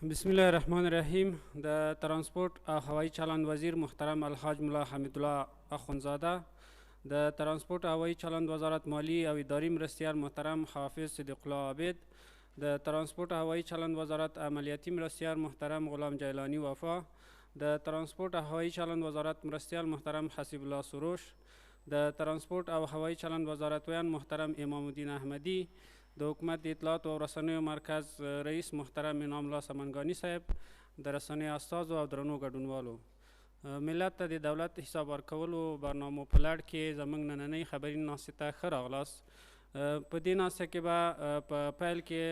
بسم الله الرحمن الرحیم. د ترانسپورت او هوایی چلند وزیر محترم الحاج ملا حمیدالله اخونزاده، د ترانسپورت او هوایی چلند وزارت مالی او اداری مرستیال محترم حافظ صدیق الله عابد، د ترانسپورت او هوایی چلند وزارت عملیاتی مرستیال محترم غلام جیلانی وفا، د ترانسپورت او هوایی چلند وزارت مرستیال محترم حسیب الله سروش، د ترانسپورت او هوایی چلند وزارت ویان محترم امام الدین احمدی، د حکومت د اطلاعات او رسنیو مرکز رئیس محترم انعام الله سمنګانی صاحب، د رسنیو استازو او درنو ګډونوالو، ملت ته د دولت حساب ورکولو برنامو په لړ کې زموږ نننۍ خبري ناستې ته ښه راغلاست. په دې ناسته کې به په پیل کې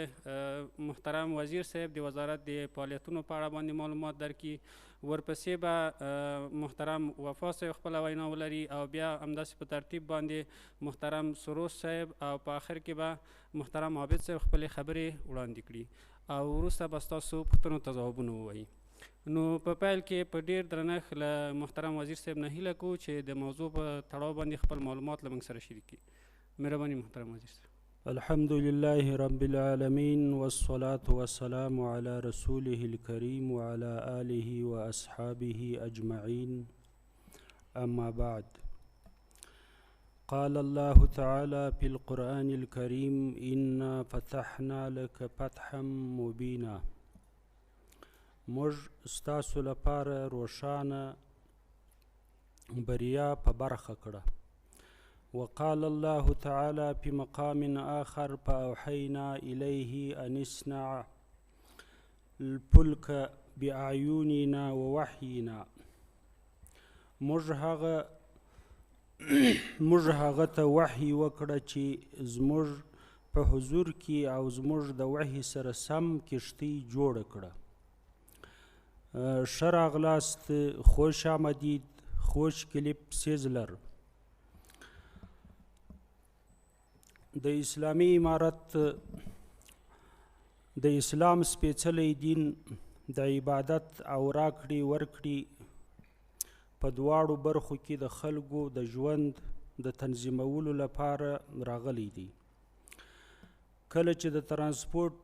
محترم وزیر صاحب د وزارت د فعالیتونو په اړه باندې معلومات درکړي، ورپسې به محترم وفا صاحب خپله وینا ولري او بیا همداسې په ترتیب باندې محترم سروش صاحب او په آخر کې به محترم عابد صاحب خپلې خبرې وړاندې کړي او وروسته به ستاسو پوښتنو ته ځوابونه ووایي. نو په پیل کې په ډېر درنښت له محترم وزیر صاحب نه هیله کوو چې د موضوع په تړاو باندې خپل معلومات له موږ سره شریک کړي. مهرباني محترم وزیر صاحب. الحمد لله رب العالمين والصلاة والسلام على رسوله الكريم وعلى آله وأصحابه أجمعين. أما بعد، قال الله تعالى في القرآن الكريم: إنا فتحنا لك فتحا مبينا. موږ ستاسو لپاره روښانه بریا په برخه کړه. وقال الله تعالى في مقام آخر: فأوحينا إليه أن اصنع الفلك بأعيننا ووحينا. موږ هغه ته وحي وکړه چې زموږ په حضور کې او زموږ د وحي سره سم کښتۍ جوړه کړه. ښه راغلاست، خوش آمدید، خوش کلیپ سیزلر. د اسلامي امارت د اسلام سپېڅلی دین د عبادت او راکړې ورکړې په دواړو برخو کې د خلکو د ژوند د تنظیمولو لپاره راغلی دی. کله چې د ترانسپورت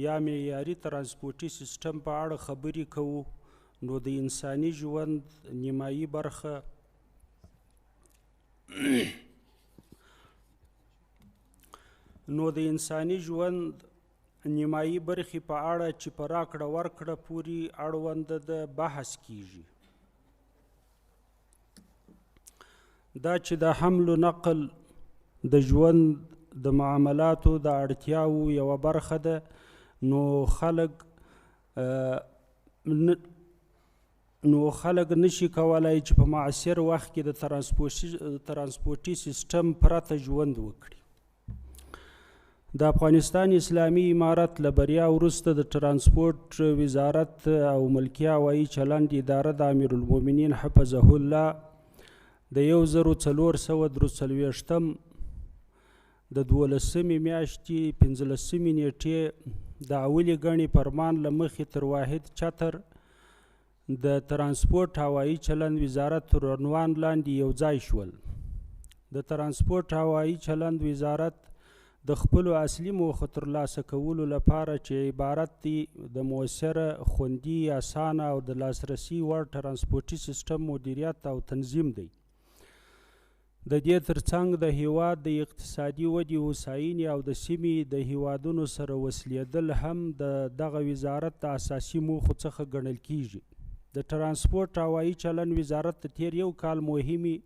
یا معیاري ترانسپورتي سیستم په اړه خبرې کوو نو د انساني ژوند نیمایي برخه برخې په اړه چې په راکړه ورکړه پورې اړونده د بحث کیږي. دا چې د حمل و نقل د ژوند د معاملاتو د اړتیاوو یوه برخه ده، نو خلک نشي کولای چې په معاصر وخت کې د ترانسپورتي سیستم پرته ژوند وکړي. د افغانستان اسلامي امارت له بریا وروسته د ترانسپورت وزارت او ملکي هوایي چلند اداره د امیرالمؤمنین حفظه الله د 1443 د 12 میاشتې 15 نیټې د اولې ګڼې فرمان له مخې تر واحد چتر د ترانسپورت هوایي چلند وزارت تر عنوان لاندې یو ځای شول. د ترانسپورت هوایي چلند وزارت د خپلو اصلي موخو ترلاسه کولو لپاره چې عبارت دی د مؤثره، خوندي، اسانه او د لاسرسي وړ ترانسپورتي سیستم مدیریت او تنظیم دی. د دې ترڅنګ د هیواد د اقتصادي ودې، هوساینې او د سیمې د هیوادونو سره وصلېدل هم د دغه وزارت د اساسي موخو څخه ګڼل کیږي. د ترانسپورت هوایي چلند وزارت د تیر یو کال مهمې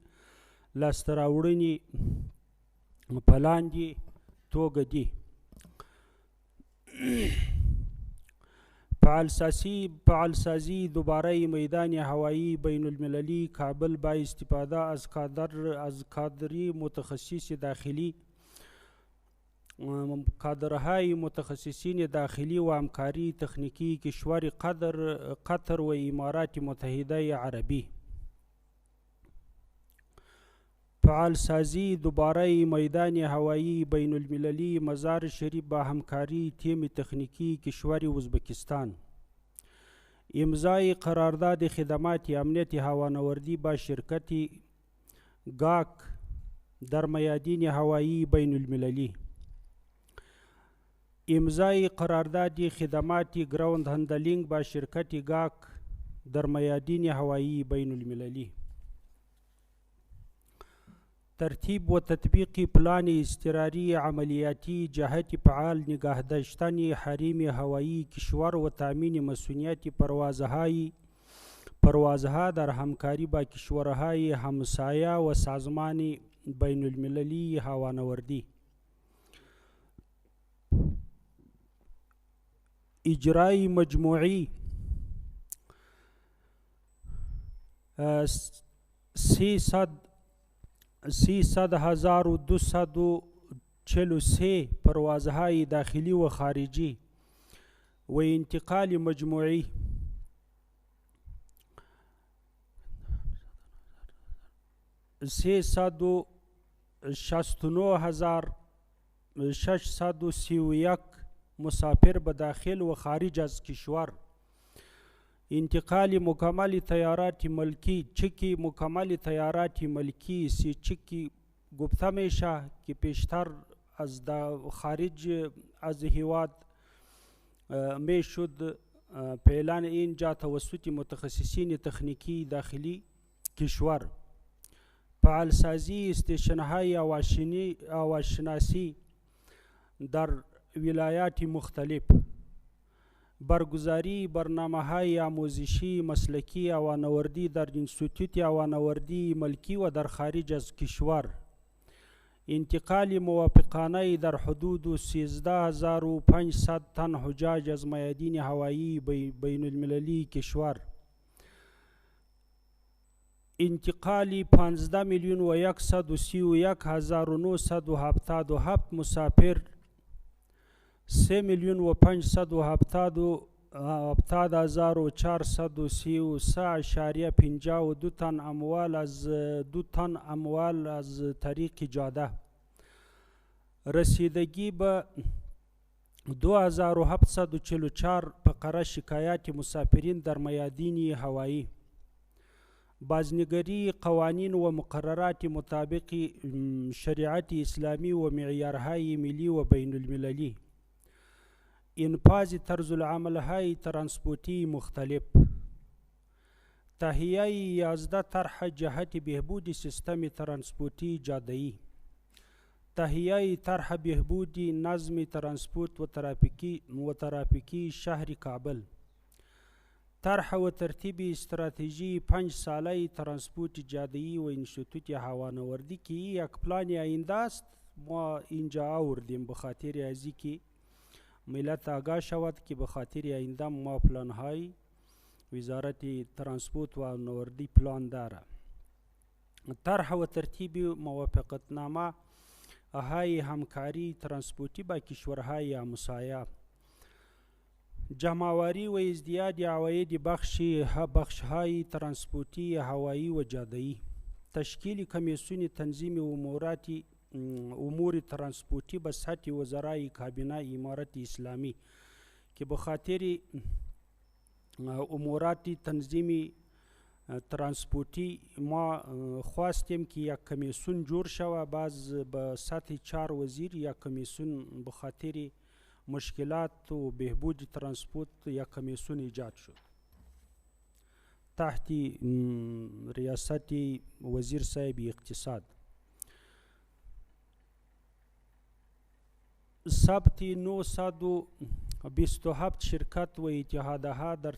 لاسته راوړنې په لاندې توګه دي: فعالسازی دوباره میدان هوایی بین المللی کابل با استفاده از کادری متخصص داخلی، کادرهای متخصصین داخلی و همکاری تکنیکی کشور قطر و امارات متحده عربی. فعالسازی دوباره میدان هوایی بین المللی مزار شریف با همکاری تیم تکنیکی کشور ازبکستان. امضای قرارداد خدمات امنیت هوانوردی با شرکت گاک در میادین هوایی بین المللی. امضای قرارداد خدمات گراوند هندلینگ با شرکت گاک در میادین هوایی بین المللی. ترتیب و تطبیق پلان اضطراری عملیاتی جهت فعال نگاه داشتن حریم هوایی کشور و تامین مسئولیت پروازها در همکاری با کشورهای همسایه و سازمان بین المللی هوانوردی. اجرای مجموعی 300,243 پروازهای داخلی و خارجی و انتقال مجموعی 369,631 مسافر به داخل و خارج از کشور. انتقال مکمل طیارات ملکی. چکی مکمل طیارات ملکی سی چکی گفته میشه که پیشتر از خارج از هیواد میشد اعلان اینجا توسط متخصصین تکنیکی داخلی کشور. فعالسازی استیشنهای آواشناسی در ولایات مختلف. برگزاری برنامه‌های آموزشی مسلکی هوانوردی در انستیتوت هوانوردی ملکی و در خارج از کشور. انتقال موافقانه در حدود 13,500 تن حجاج از میادین هوایی بین المللی کشور. انتقال 15,131,977 مسافر 3,577,433.52 تن اموال از طریق جاده. رسیدگی به 2744 فقره شکایات مسافرین در میادین هوایی. بازنگری قوانین و مقررات مطابق شریعت اسلامی و معیارهای ملی و بین المللی. انفاذ طرز العملهای ترانسپورتی مختلف. تهیه 11 طرح جهت بهبود سیستم ترانسپورتی جاده‌ای. تهیه طرح بهبود نظم ترانسپورت و ترافیکی شهر کابل. طرح و ترتیب استراتژی 5 ساله ترانسپورت جاده‌ای و انستیتوت هوانوردی که یک پلان آینده است. ما اینجا آوردیم به خاطر ازی که ملت آگاه شود که به خاطر آینده ما پلان های وزارت ترانسپورت و هوانوردی پلان داره. طرح و ترتیب موافقتنامه های همکاری ترانسپورتی با کشورهای همسایه. جمع‌آوری و ازدیاد عواید بخش های ترانسپورتی هوایی و جاده‌ای. تشکیل کمیسیون تنظیم امور ترانسپورتی به سطح وزرای کابینه امارت اسلامی که به خاطر امورات تنظیم ترانسپورتی ما خواستیم که یک کمیسیون جور شود. باز به سطح 4 وزیر یک کمیسیون به خاطر مشکلات و بهبود ترانسپورت یک کمیسیون ایجاد شد تحت ریاست وزیر صاحب اقتصاد. ثبت 927 شرکت و اتحادها در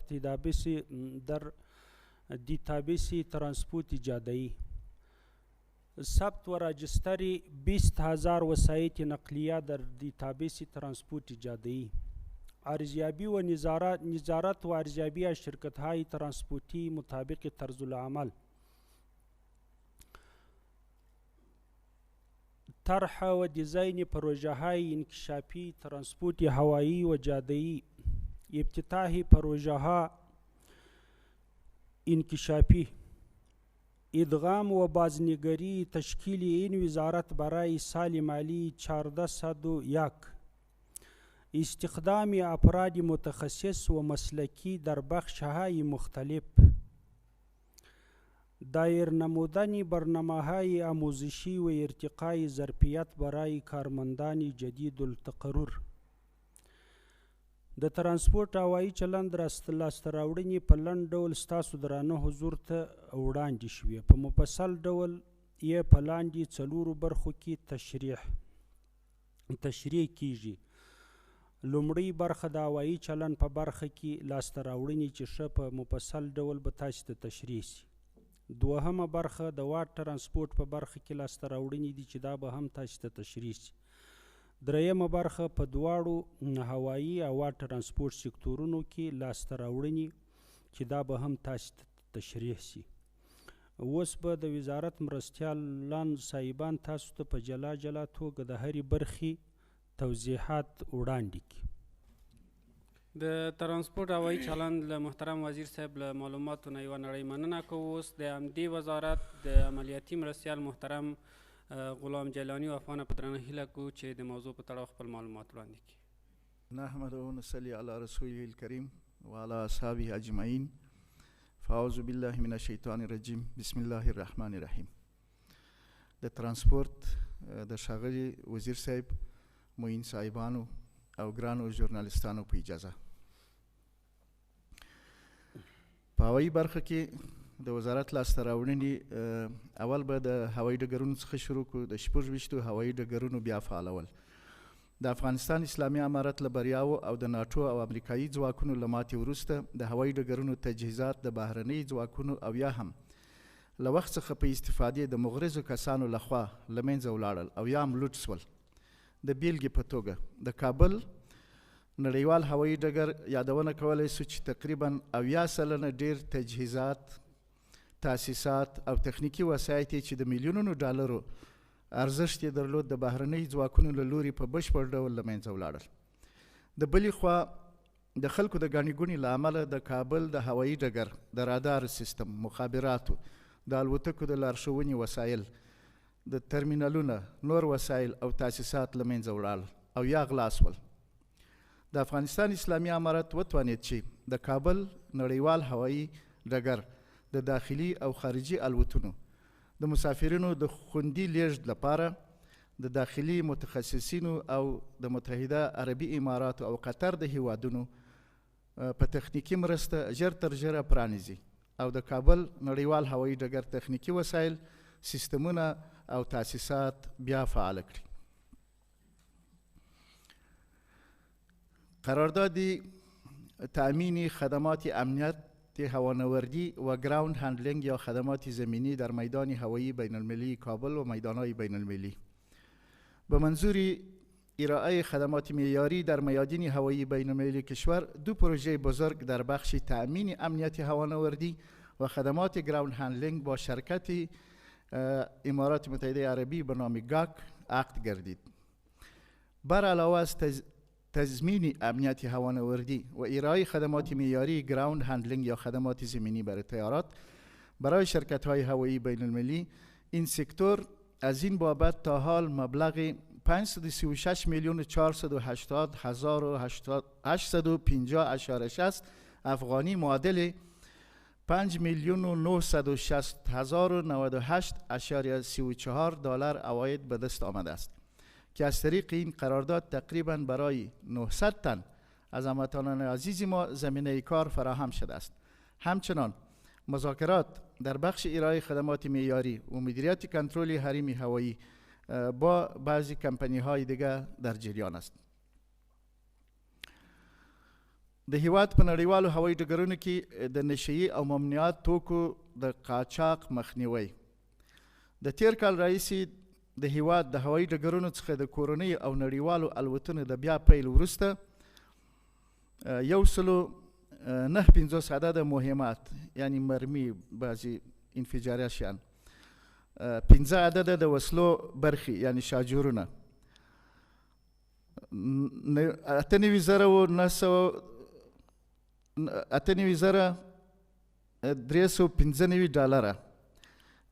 دیتابیس ترانسپورت جاده‌ای. ثبت و راجستر 20,000 وسایط نقلیه در دیتابیس ترانسپورت جاده‌ای. ارزیابی و نظارت و ارزیابی از شرکت‌های ترانسپورتی مطابق طرز العمل. طرح و دیزاین پروژه‌های انکشافی ترانسپورت هوایی و جاده‌ای. افتتاح پروژه‌ها انکشافی. ادغام و بازنگری تشکیل این وزارت برای سال مالی 1401. استخدام افراد متخصص و مسلکی در بخش‌های مختلف. دایر نمودن برنامه‌های آموزشی و ارتقای ظرفیت برای کارمندان جدید التقرر. د ترانسپورټ هوایي چلند لاسته راوړنې په لنډ ډول ستاسو درانه حضور ته وړاندې شوې. په مفصل ډول یې په لاندې 4 برخو کې تشریح کیږي. لومړی برخه د هوایي چلند په برخه کې لاسته راوړنې چې ښه په مفصل ډول به تاسو ته تشریح شي. دوهمه برخه د واټ ترانسپورټ په برخه کې لاسته راوړنې دي چې دا به هم تاسو ته تشریح شي. دریمه برخه په دواړو هوایي او واټ ترانسپورټ سکتورونو کې لاسته راوړنې چې دا به هم تاسو ته تشریح شي. اوس به د وزارت مرستیالان صاحبان تاسو ته په جلا جلا توګه د هرې برخې توضیحات وړاندې کړي. د ترانسپورټ هوایي چلند له محترم وزیر صاحب له معلوماتو نه یوه نړۍ مننه کوو. اوس د همدې وزارت د عملیاتي مرستیال محترم غلام جیلانی او افغان په درنه هیله کوو چې د موضوع په تړاو خپل معلومات وړاندې کړي. نحمده ونصلي علی رسوله الکریم وعلى اصحابه اجمعین. فاعوذ بالله من الشیطان الرجیم. بسم الله الرحمن الرحیم. د ترانسپورټ د ښاغلي وزیر صاحب، معین صاحبانو او ګرانو ژورنالیستانو په اجازه، په هوایي برخه کې د وزارت لاسته راوړنې اول به د هوایي ډګرونو څخه شروع کړو. د 26 هوایي ډګرونو بیا فعالول د افغانستان اسلامي امارت له بریاو او د ناټو او امریکایي ځواکونو له ماتې وروسته د هوایي ډګرونو تجهیزات د بهرنۍ ځواکونو او یا هم له وخت څخه په استفادې د مغرضو کسانو لخوا له منځه ولاړل او یا هم لوټ شول. د بیلګې په توګه د کابل نړیوال هوایي ډګر یادونه کولی سو چې تقریبا 80% ډیر تجهیزات، تاسیسات او تخنیکي وسایط چې د میلیونونو ډالرو ارزښت یې درلود د بهرنۍ ځواکونو له لوري په بشپړ ډول له منځه ولاړل. د بلې خوا د خلکو د ګڼې ګوڼې له امله د کابل د هوایي ډګر د رادار سیستم، مخابراتو، د الوتکو د لارښوونې وسایل، د ترمینالونه، نور وسایل او تاسیسات له منځه ولاړل او یا غلا شول. د افغانستان اسلامي امارت وتوانید چې د کابل نړیوال هوایي ډګر د داخلي او خارجي الوتنو د مسافرینو د خوندي لیږد لپاره د داخلي متخصصینو او د متحده عربي اماراتو او قطر د هیوادونو په تخنیکي مرسته ژر تر ژره پرانیزي او د کابل نړیوال هوایي ډګر تخنیکي وسایل، سیستمونه او تاسیسات بیا فعال کړي. قرارداد تأمین خدمات امنیت هوانوردی و گراوند هندلینگ یا خدمات زمینی در میدان هوایی بین المللی کابل و میدانهای بین المللی به منظور ارائه خدمات معیاری در میادین هوایی بین المللی کشور دو پروژه بزرگ در بخش تأمین امنیت هوانوردی و خدمات گراوند هندلینگ با شرکت امارات متحده عربی به نام گاک عقد گردید. بر علاوه از تضمین امنیت هوانوردی و ارائه خدمات معیاری گراوند هندلینگ یا خدمات زمینی برای طیارات برای شرکت‌های هوایی بین المللی، این سکتور از این بابت تا حال مبلغ 536,450,850.60 افغانی معادل 5,960,098.34 دلار عواید به دست آمده است که از طریق این قرارداد تقریبا برای 900 تن از هموطنان عزیز ما زمینه کار فراهم شده است. همچنان مذاکرات در بخش ارائه خدمات معیاری و مدیریت کنترل حریم هوایی با بعضی کمپانی های دیگر در جریان است. د هیواد په نړیوالو هوایي ډګرونو کې د نشهیي او ممنوعات توکو د قاچاق مخنیوی. د تیر کال راهیسې د هیواد د هوایي ډګرونو څخه د کورنۍ او نړیوالو الوتنو د بیا پیل وروسته 159 عدد مهمات یعنی مرمی، بعضی انفجاري شیان، 15 عدد د وسلو برخې یعنی شاجورونه، 98,395 ډالره،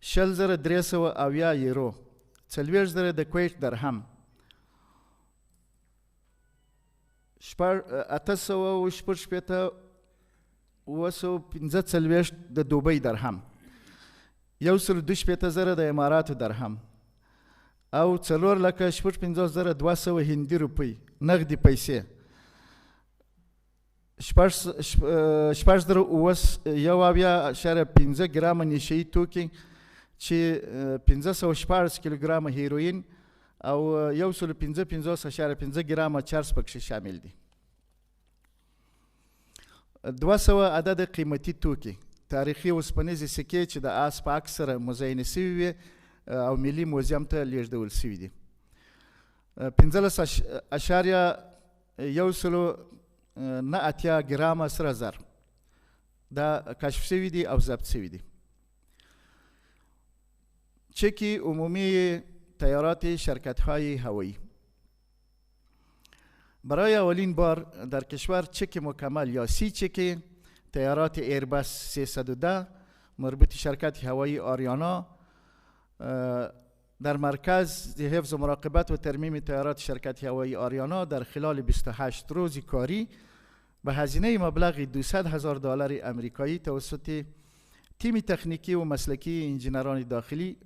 10,370 یورو، 40,000 د کویت درهم، 845 د دوبۍ درهم، 122,000 د اماراتو درهم او 4,55,200 هندي روپۍ نغدي پیسې. 15 ګرامه نشهیي توکي چې 1514 کیلوګرامه هیروین او 155.5 ګرامه چرس پکې شامل دي. 200 عدد قیمتي توکي تاریخي اوسپنیزې سکې چې د آس په عکس سره مزینې سوي وي او ملي موزیم ته لیږدول سوي دي. 15.1 ګرامه سره زر دا کشف سوي دي او ضبط سوي دي. چکی عمومی طیارات شرکت‌های هوایی. برای اولین بار در کشور چک مکمل یا سی چک طیارات ایربس 310 مربوط شرکت هوایی آریانا در مرکز حفظ و مراقبت و ترمیم طیارات شرکت هوایی آریانا در خلال 28 روز کاری به هزینه مبلغ $200,000 امریکایی توسط تیم تکنیکی و مسلکی انجینران داخلی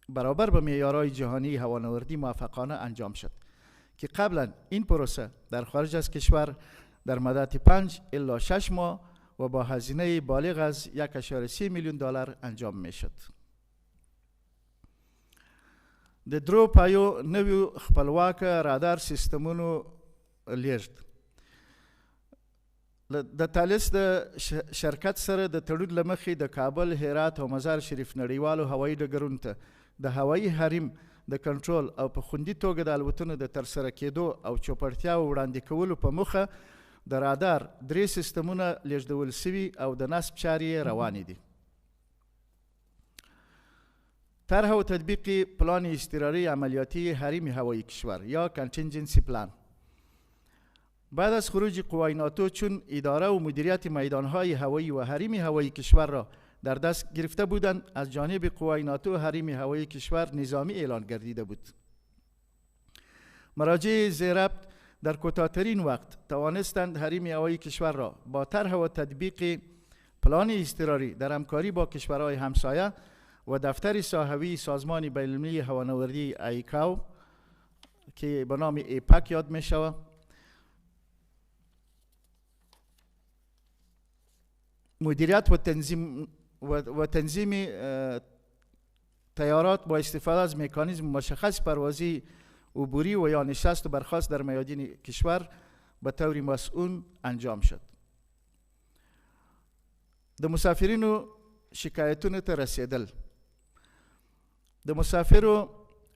برابر به معیارهای جهانی هوانوردی موفقانه انجام شد که قبلا این پروسه در خارج از کشور در مدت 5 الی 6 ماه و با هزینه بالغ از $1.3 میلیون انجام می شد. د درو پایو نویو خپلواک رادار سیستمونو لیږد. د تالس د شرکت سره د تړون له مخې د کابل، هرات او مزار شریف نړیوالو هوایي ډګرونو ته د هوایي حریم د کنټرول او په خوندي توګه د الوتنو د ترسره کېدو او چوپړتیاو وړاندې کولو په موخه د رادار 3 سیستمونه لیږدول سوي او د نصب چارې روانې دي. طرح و تطبیق پلان اضطراری عملیاتی حریم هوایی کشور یا کانتینجنسی پلان. بعد از خروج قوای ناتو چون اداره و مدیریت میدانهای هوایی و حریم هوایی کشور را در دست گرفته بودند، از جانب قوای ناتو حریم هوایی کشور نظامی اعلان گردیده بود. مراجع زیربط در کوتاه‌ترین وقت توانستند حریم هوایی کشور را با طرح و تطبیق پلان اضطراری در همکاری با کشورهای همسایه و دفتر ساحوی سازمان بین‌المللی هوانوردی ایکاو که به نام ایپک یاد می شود مدیریت و تنظیم طیارات با استفاده از مکانیزم مشخص پروازی عبوری و یا نشست و برخاست در میادین کشور به طور مسئول انجام شد. د مسافرینو شکایتونو ته رسیدل. د مسافرو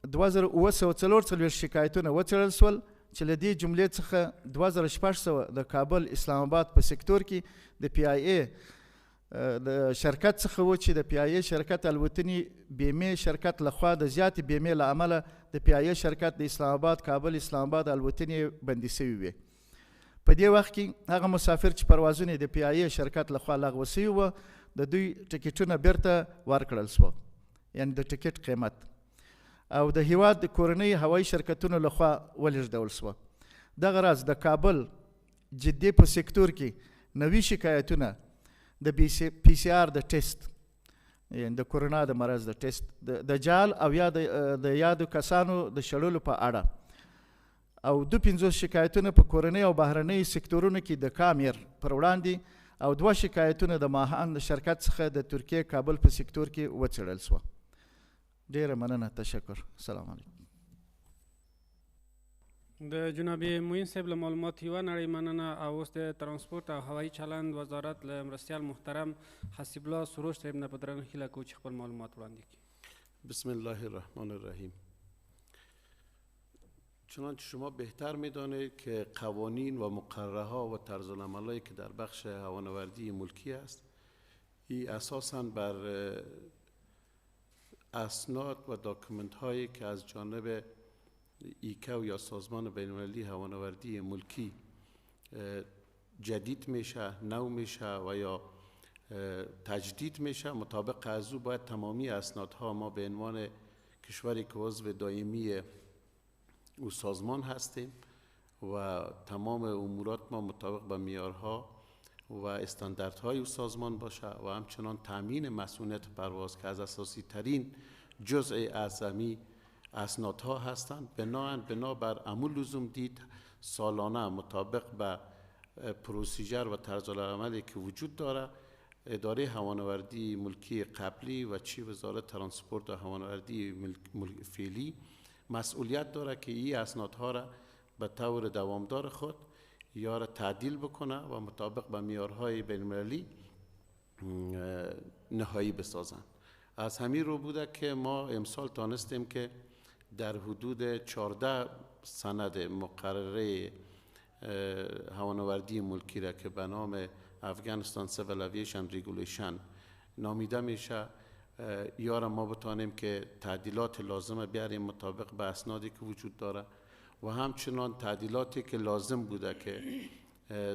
2844 شکایتونه وڅېړل سول چې له دې جملې څخه 2600 د کابل اسلام آباد په سکتور کې د پی آی ای د شرکت څخه و چې د پی آی ای شرکت الوتنې بیمې شرکت لخوا د زیاتې بیمې له امله د پی آی ای شرکت د اسلام آباد کابل اسلام آباد الوتنې بندي سوي وي. په دې وخت کې هغه مسافر چې پروازونه د پی آی ای شرکت لخوا لغوه سوي وو د دوی ټکټونه بیرته ورکړل سوه، یعنې د ټکټ قیمت، او د هیواد د کورنۍ هوایي شرکتونو لخوا ولېږدول سوه. دغه راز د کابل جدې په سکتور کې نوي شکایتونه د پی سی آر د ټیسټ، یعنې د کورونا د مرض د ټیسټ د جال او یا د یادو کسانو د شړلو په اړه، او 52 شکایتونه په کورنۍ او بهرنۍ سکتورونو کې د کامیر پر وړاندې، او 2 شکایتونه د ماهان د شرکت څخه د ترکیه کابل په سکتور کې وڅېړل سوه. ډیره مننه، تشکر، سلام علیکم. د جناب معین صاحب له معلومات یوه نړۍ مننه. او اوس د ترانسپورت او هوایي چلند وزارت له مرستیال محترم حسیب الله سروش صاحب نه په درنه هیله کوو چې خپل معلومات وړاندې کړي. بسم الله الرحمن الرحیم. چنانچه شما بهتر میدانید که قوانین و مقرره ها و طرز العملایی که در بخش هوانوردی ملکی است، این اساساً بر اسناد و داکومنت هایی که از جانب ایکاو یا سازمان بین‌المللی هوانوردی ملکی جدید میشه، نو میشه و یا تجدید میشه، مطابق از او باید تمامی اسنادها ما به عنوان کشوری که عضو دائمی او سازمان هستیم و تمام امورات ما مطابق با معیارها و استانداردهای او سازمان باشه و همچنان تامین مسئولیت پرواز که از اساسی ترین جزء اعظمی اسنادها هستند. بنا بر عمل لزوم دید سالانه مطابق به پروسیجر و طرز العملی که وجود داره، اداره هوانوردی ملکی قبلی و چی وزارت ترانسپورت و هوانوردی فعلی مسئولیت داره که این اسنادها را به طور دوامدار خود یا را تعدیل بکنه و مطابق به معیارهای بین‌المللی نهایی بسازن. از همین رو بوده که ما امسال تانستیم که در حدود 14 سند مقرره هوانوردی ملکی را که به نام افغانستان سیویل اوییشن ریگولیشن نامیده میشه، یا را ما بتانیم که تعدیلات لازمه بیاریم مطابق به اسنادی که وجود داره و همچنان تعدیلاتی که لازم بوده که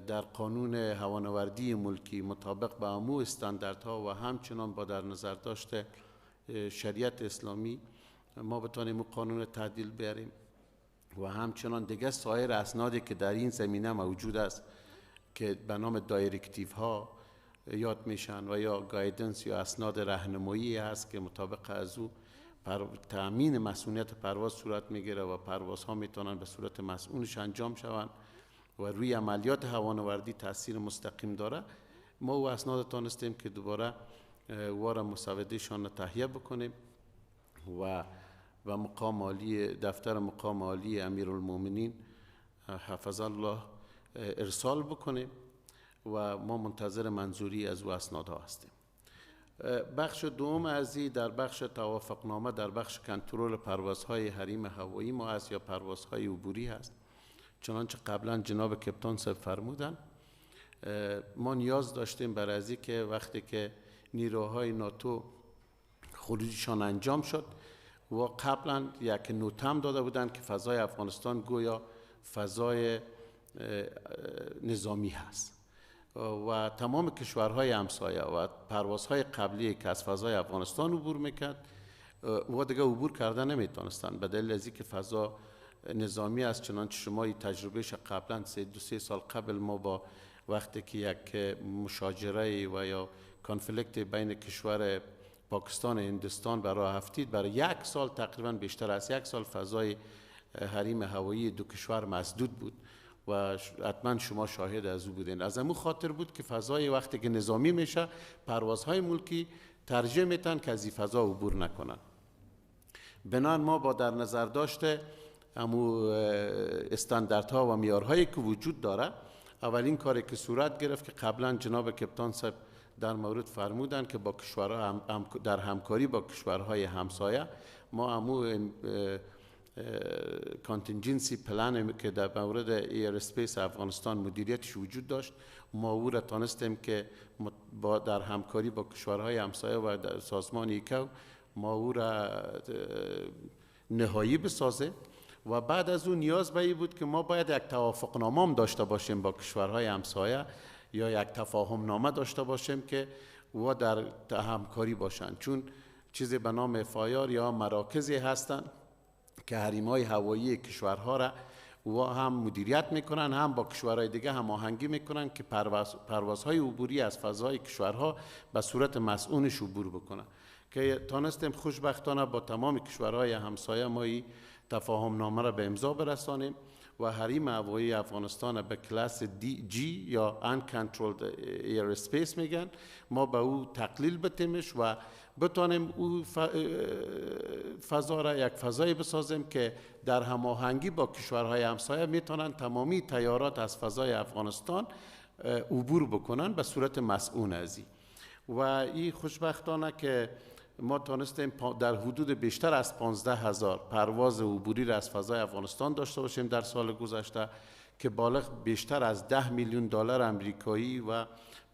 در قانون هوانوردی ملکی مطابق به امو استانداردها و همچنان با در نظر داشته شریعت اسلامی ما بتانیم قانون تعدیل بیاریم و همچنان دیگه سایر اسنادی که در این زمینه موجود است که به نام دایرکتیو ها یاد میشن و یا گایدنس یا اسناد راهنمایی هست که مطابق از او تأمین مسئولیت پرواز صورت میگیره و پروازها میتونن به صورت مسئولش انجام شوند و روی عملیات هوانوردی تاثیر مستقیم داره. ما او اسناد تانستیم که دوباره وارا مسودهشان تهیه بکنیم و مقام عالی دفتر مقام عالی امیرالمومنین حفظ الله ارسال بکنیم و ما منتظر منظوری از او اسنادها هستیم. بخش دوم از این در بخش توافقنامه در بخش کنترل پروازهای حریم هوایی ما است یا پروازهای عبوری هست. چنانچه قبلا جناب کپتان صاحب فرمودن ما نیاز داشتیم برای ازی که وقتی که نیروهای ناتو خروجشان انجام شد و قبلا یک نوت هم داده بودند که فضای افغانستان گویا فضای نظامی هست و تمام کشورهای همسایه و پروازهای قبلی که از فضای افغانستان عبور میکرد و دیگه عبور کرده نمیتونستن به دلیل از اینکه فضا نظامی است. چنانچه شما این تجربهش قبلا 2-3 سال قبل ما با وقتی که یک مشاجره و یا کانفلیکت بین کشور پاکستان و هندوستان برای هفتید برای 1 سال تقریبا بیشتر از 1 سال فضای حریم هوایی دو کشور مسدود بود و حتما شما شاهد از او بودین. از همون خاطر بود که فضای وقتی که نظامی میشه پروازهای ملکی ترجیح میتن که از این فضا عبور نکنن. بنابراین ما با در نظر داشته همو استانداردها و معیارهایی که وجود داره اولین کاری که صورت گرفت که قبلا جناب کپتان صاحب در مورد فرمودن که با کشورها در همکاری با کشورهای همسایه ما همو کانتینجنسی پلان که در مورد ایر اسپیس افغانستان مدیریتش وجود داشت ما او را تانستیم که در همکاری با کشورهای همسایه و در سازمان ایکو ما او را نهایی بسازه و بعد از اون نیاز به این بود که ما باید یک توافقنامه هم داشته باشیم با کشورهای همسایه یا یک تفاهم نامه داشته باشیم که و در همکاری باشند، چون چیزی به نام فایار یا مراکزی هستند که حریم‌های هوایی کشورها را و هم مدیریت میکنن هم با کشورهای دیگه هماهنگی میکنن که پروازهای عبوری از فضای کشورها به صورت مسئولش عبور بکنن که تانستیم خوشبختانه با تمام کشورهای همسایه ما این تفاهم نامه را به امضا برسانیم و حریم هوایی افغانستان به کلاس جی یا Uncontrolled Airspace میگن. ما به او تقلیل بتیمش و بتانیم او فضا را یک فضایی بسازیم که در هماهنگی با کشورهای همسایه میتونن تمامی تیارات از فضای افغانستان عبور بکنن به صورت مسئول ازی. و این خوشبختانه که ما تانستیم در حدود بیشتر از 15,000 پرواز عبوری را از فضای افغانستان داشته باشیم در سال گذشته که بالغ بیشتر از $10 میلیون امریکایی و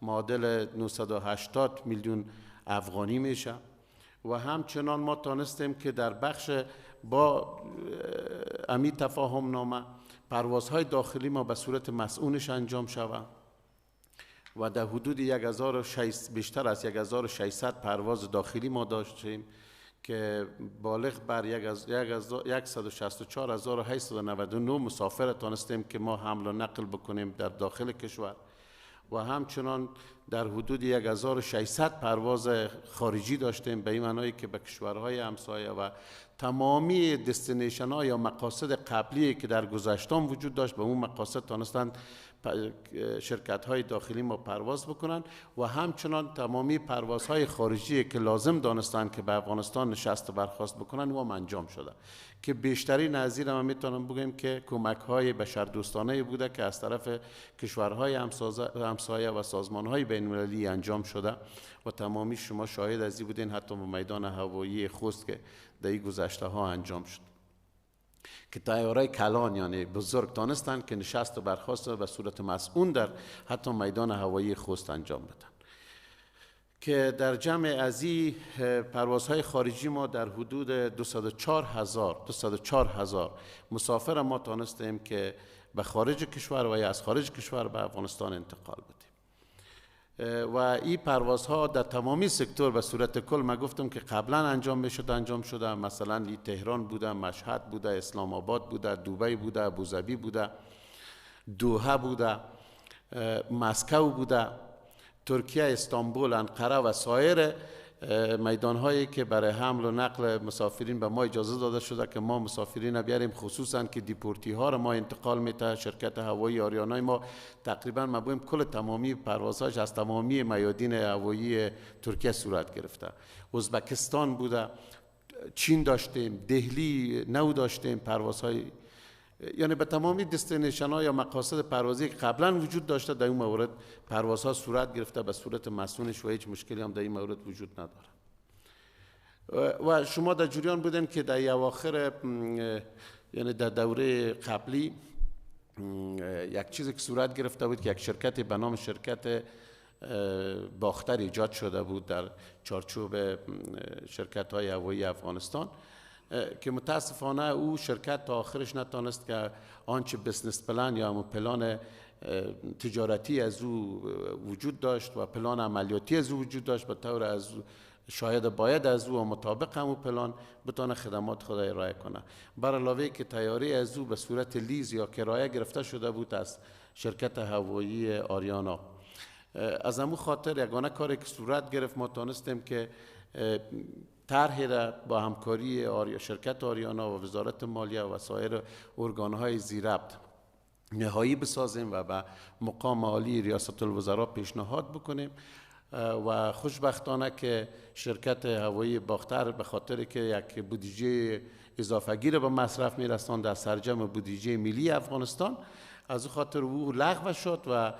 معادل 980 میلیون افغانی میشه. و همچنان ما تانستیم که در بخش با امی تفاهم نامه پروازهای داخلی ما به صورت مسئولش انجام شود و در حدود بیشتر از 1600 پرواز داخلی ما داشتیم که بالغ بر 164,899 مسافر تانستیم که ما حمل و نقل بکنیم در داخل کشور و همچنان در حدود 1600 پرواز خارجی داشتیم به این معنی که به کشورهای همسایه و تمامی دستینیشن ها یا مقاصد قبلی که در گذشته وجود داشت به اون مقاصد تانستند شرکت های داخلی ما پرواز بکنن و همچنان تمامی پروازهای خارجی که لازم دانستن که به افغانستان نشست و برخاست بکنن و انجام شده که بیشتری نظیر ما میتونم بگم که کمک های بشردوستانه بوده که از طرف کشورهای همسایه و سازمان های بین المللی انجام شده و تمامی شما شاهد از این بودین، حتی به میدان هوایی خوست که در این گذشته ها انجام شد که طیاره کلان یعنی بزرگ دانستن که نشست و برخاست به صورت مسئول در حتی میدان هوایی خوست انجام بدن. که در جمع از این پروازهای خارجی ما در حدود 204,000 مسافر ما تانستیم که به خارج کشور و یا از خارج کشور به افغانستان انتقال بدیم و این پروازها در تمامی سکتور به صورت کل ما گفتم که قبلا انجام شده، مثلا این تهران بوده، مشهد بوده، اسلام آباد بوده، دبی بوده، ابوظبی بوده، دوحه بوده، مسکو بوده، ترکیه، استانبول، انقره و سایر میدان هایی که برای حمل و نقل مسافرین به ما اجازه داده شده که ما مسافرین بیاریم، خصوصا که دیپورتی ها را ما انتقال میده. شرکت هوایی آریانا ما تقریبا ما بگیم کل تمامی پروازهاش از تمامی میادین هوایی ترکیه صورت گرفته. ازبکستان بوده، چین داشتیم، دهلی نو داشتیم، پروازهای یعنی به تمامی دستینیشن ها یا مقاصد پروازی که قبلا وجود داشته در این مورد پروازها صورت گرفته به صورت مسئولش و هیچ مشکلی هم در این مورد وجود نداره. و شما در جریان بودن که در اواخر یعنی در دوره قبلی یک چیزی که صورت گرفته بود که یک شرکت به نام شرکت باختر ایجاد شده بود در چارچوب شرکت های هوایی افغانستان که متاسفانه او شرکت تا آخرش نتانست که آنچه بزنس پلان یا همون پلان تجارتی از او وجود داشت و پلان عملیاتی از او وجود داشت به طور از شاید باید از او مطابق همون پلان بتونه خدمات خود ارائه کنه. بر علاوه که طیاره از او به صورت لیز یا کرایه گرفته شده بود از شرکت هوایی آریانا. از همون خاطر یگانه کاری که صورت گرفت ما تانستیم که طرحی را با همکاری شرکت آریانا و وزارت مالیه و سایر ارگان‌های زیربط نهایی بسازیم و به مقام عالی ریاست الوزراء پیشنهاد بکنیم و خوشبختانه که شرکت هوایی باختر به خاطر که یک بودجه اضافه‌گی را به مصرف می‌رساند در سرجم بودجه ملی افغانستان، از خاطر او لغو شد و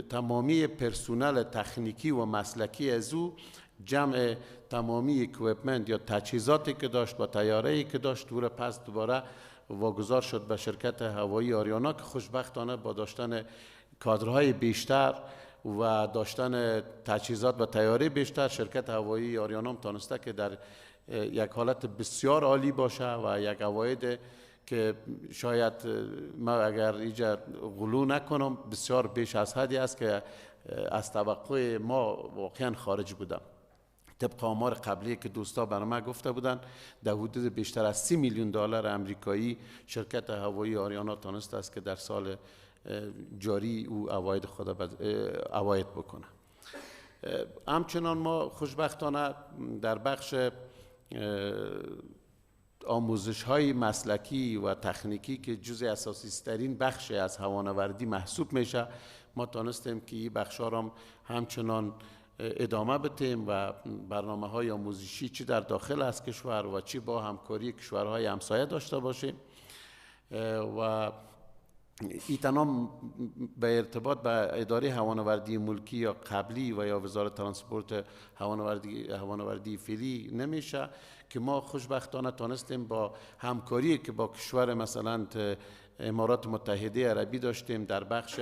تمامی پرسونل تکنیکی و مسلکی از او جمع تمامی اکویپمنت یا تجهیزاتی که داشت با طیاره‌ای که داشت دور پس دوباره واگذار شد به شرکت هوایی آریانا که خوشبختانه با داشتن کادرهای بیشتر و داشتن تجهیزات و طیاره بیشتر شرکت هوایی آریانا هم تانسته که در یک حالت بسیار عالی باشه و یک عواید که شاید ما اگر اینجا غلو نکنم بسیار بیش از حدی است که از توقع ما واقعا خارج بودم. طبق آمار قبلی که دوستا برای من گفته بودن در حدود بیشتر از 30 میلیون دلار امریکایی شرکت هوایی آریانا تانسته است که در سال جاری او عواید خود عواید بکنه. همچنان ما خوشبختانه در بخش آموزش های مسلکی و تکنیکی که جزء اساسی ترین بخش از هوانوردی محسوب میشه، ما تانستیم که این بخش ها را همچنان ادامه بدیم و برنامه های آموزشی چی در داخل از کشور و چی با همکاری کشورهای همسایه داشته باشیم و این تنها به ارتباط به اداره هوانوردی ملکی یا قبلی و یا وزارت ترانسپورت هوانوردی فعلی نمیشه که ما خوشبختانه تانستیم با همکاری که با کشور مثلا امارات متحده عربی داشتیم در بخش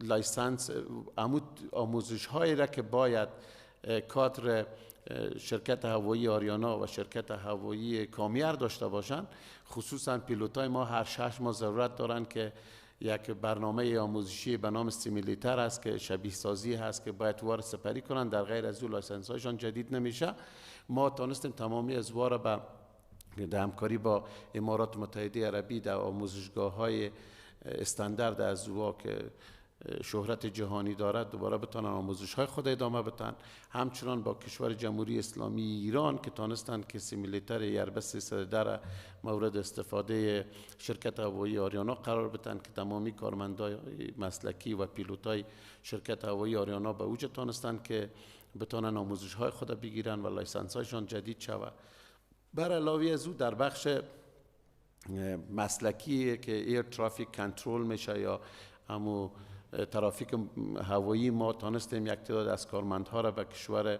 لایسنس آموزش هایی را که باید کادر شرکت هوایی آریانا و شرکت هوایی کامیر داشته باشند، خصوصا پیلوتای ما هر 6 ماه ضرورت دارند که یک برنامه آموزشی به نام سیمیلیتر است که شبیه سازی هست که باید وارد سپری کنند، در غیر از او لایسنس هایشان جدید نمیشه. ما تانستیم تمامی از وارا به همکاری با امارات متحده عربی در آموزشگاه های استاندارد از او که شهرت جهانی دارد دوباره بتانن آموزش های خود ادامه بدن. همچنان با کشور جمهوری اسلامی ایران که تانستن که سیمیلیتر ایربس 310 مورد استفاده شرکت هوایی آریانا قرار بدن که تمامی کارمندای مسلکی و پیلوتای شرکت هوایی آریانا به اوج تانستن که بتانن آموزش های خود بگیرن و لایسنس هایشان جدید شود. بر علاوه از او در بخش مسلکی که ایر ترافیک کنترل میشه یا همو ترافیک هوایی، ما تانستیم یک تعداد از کارمندها را به کشور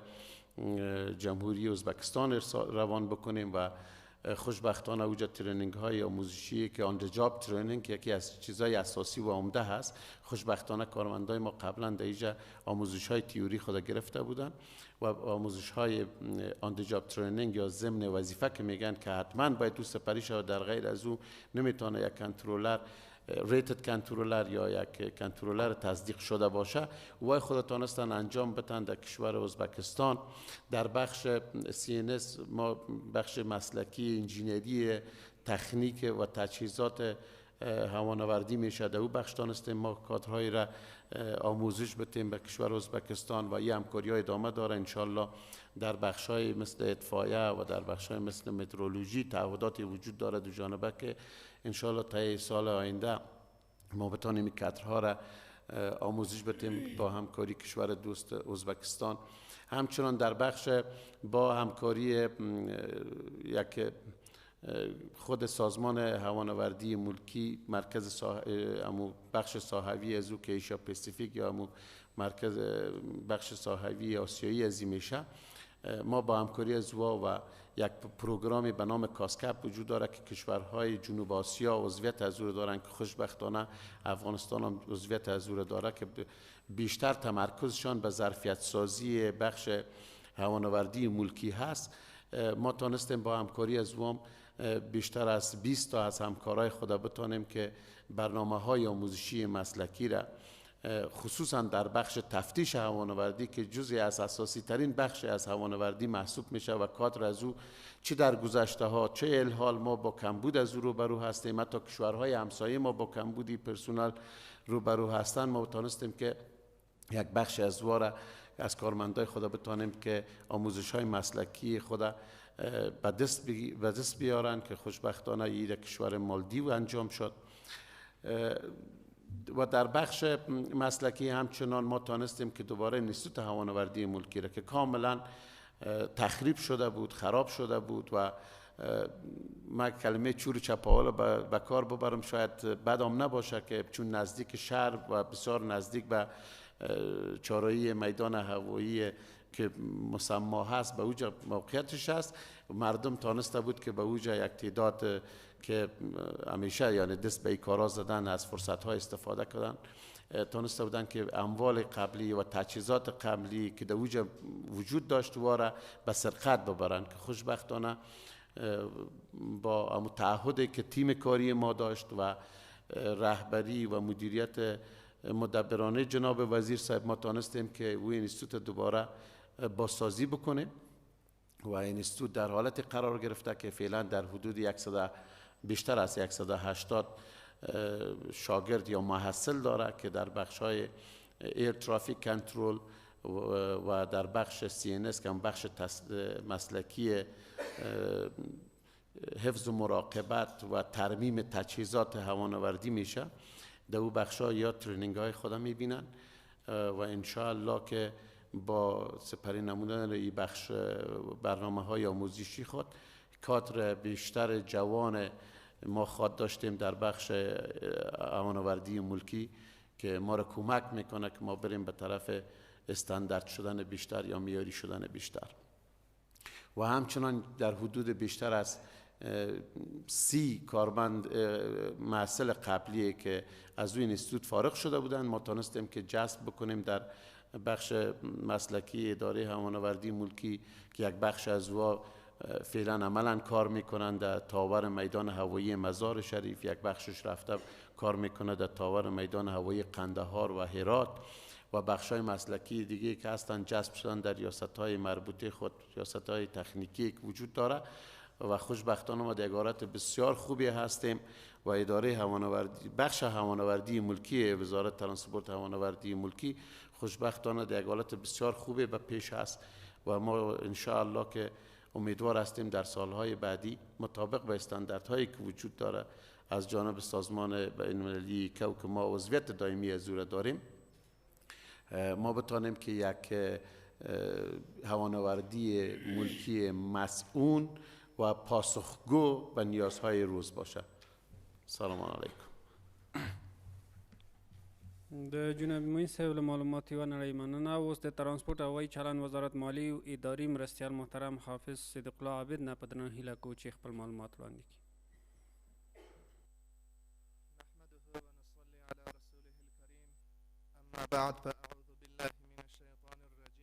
جمهوری ازبکستان روان بکنیم و خوشبختانه اوجا ترینینگ های آموزشی که آن جاب ترینینگ یکی از چیزهای اساسی و عمده هست، خوشبختانه کارمندای ما قبلا در اینجا آموزش های تئوری خود گرفته بودن و آموزش های آن جاب ترینینگ یا ضمن وظیفه که میگن که حتما باید تو سپری شود، در غیر از او نمیتونه یک کنترلر ریتد کنترلر یا یک کنترلر تصدیق شده باشه و خود تانستن انجام بدن در کشور ازبکستان. در بخش CNS ما بخش مسلکی انجینری تکنیک و تجهیزات هوانوردی میشه، در او بخش تانستیم ما کادرهای را آموزش بدیم به کشور ازبکستان و این همکاری ها ادامه داره. انشالله در بخش های مثل اطفایه و در بخش های مثل مترولوژی تعهداتی وجود داره دو جانبه که انشالله تا سال آینده ما بتانیم این کادرها را آموزش بدیم با همکاری کشور دوست ازبکستان. همچنان در بخش با همکاری یک خود سازمان هوانوردی ملکی مرکز بخش ساحوی از او که ایشیا پاسیفیک یا مرکز بخش ساحوی آسیایی از این میشه، ما با همکاری از و یک پروگرامی به نام کاسکپ وجود داره که کشورهای جنوب آسیا عضویت از او دارن که خوشبختانه افغانستان هم عضویت از او داره که بیشتر تمرکزشان به ظرفیت سازی بخش هوانوردی ملکی هست. ما تانستیم با همکاری از هم بیشتر از 20 تا از همکارای خود بتانیم که برنامه‌های آموزشی مسلکی را خصوصا در بخش تفتیش هوانوردی که جزئی از اساسی ترین بخش از هوانوردی محسوب میشه و کادر از او چه در گذشته ها چه الحال ما با کمبود از او روبرو هستیم، حتی کشورهای همسایه ما با کمبودی پرسونل روبرو هستن. ما تانستیم که یک بخش از واره از کارمندای خدا بتانیم که آموزش های مسلکی خدا به دست بیارن که خوشبختانه یک کشور مالدیو انجام شد. و در بخش مسلکی همچنان ما تانستیم که دوباره انستیتوت هوانوردی ملکی را که کاملا تخریب شده بود، خراب شده بود و من کلمه چور چپاول به کار ببرم شاید بدم نباشه که چون نزدیک شهر و بسیار نزدیک به چهارراهی میدان هوایی که مسما هست به اوجا موقعیتش هست، مردم تانسته بود که به اوجا یک تعداد که همیشه یعنی دست به کارا زدن از فرصت های استفاده کردن تانسته بودن که اموال قبلی و تجهیزات قبلی که در اوجا وجود داشت واره به سرقت ببرن که خوشبختانه با تعهدی که تیم کاری ما داشت و رهبری و مدیریت مدبرانه جناب وزیر صاحب ما تانستیم که او اینستیتوت دوباره بازسازی بکنه و اینستیتوت در حالت قرار گرفته که فعلا در حدود بیشتر از 180 شاگرد یا محصل داره که در بخش‌های ایر ترافیک کنترل و در بخش CNS که بخش مسلکی حفظ و مراقبت و ترمیم تجهیزات هوانوردی میشه. در او بخش‌ها یا ترینینگ های خدا میبینن و انشاءالله که با سپری نمودن این بخش برنامه های آموزشی خود کادر بیشتر جوان ما خواد داشتیم در بخش هوانوردی ملکی که ما را کمک میکنه که ما بریم به طرف استاندارد شدن بیشتر یا معیاری شدن بیشتر. و همچنان در حدود بیشتر از 30 کارمند محصل قبلی که از این اینستیتوت فارغ شده بودند ما تونستیم که جذب بکنیم در بخش مسلکی اداره هوانوردی ملکی که یک بخش از او فعلا عملا کار میکنن در تاور میدان هوایی مزار شریف، یک بخشش رفته کار میکنه در تاور میدان هوایی قندهار و هرات و بخشای مسلکی دیگه که هستن جذب شدن در ریاست‌های مربوطه خود، ریاست‌های تکنیکی که وجود داره و خوشبختانه ما در حالت بسیار خوبی هستیم و اداره هوانوردی، بخش هوانوردی ملکی وزارت ترانسپورت هوانوردی ملکی خوشبختانه در حالت بسیار خوبی به پیش است و ما ان شاء الله که امیدوار هستیم در سالهای بعدی مطابق به استانداردهایی که وجود داره از جانب سازمان بین‌المللی که ما عضویت دائمی از او داریم، ما بتانیم که یک هوانوردی ملکی مسئول و پاسخگو به نیازهای روز باشه. سلام علیکم. د جناب معین صاحب له معلوماتي و نړۍ مننه. اوس د ترانسپورټ او هوایي چلند وزارت مالی او اداري مرستیال محترم حافظ صدیق الله عابد نه په درنه هیله کوو چې خپل معلومات وړاندې کړي. نحمده ونصلي على رسوله الكريم أما بعد فأعوذ بالله من الشيطان الرجيم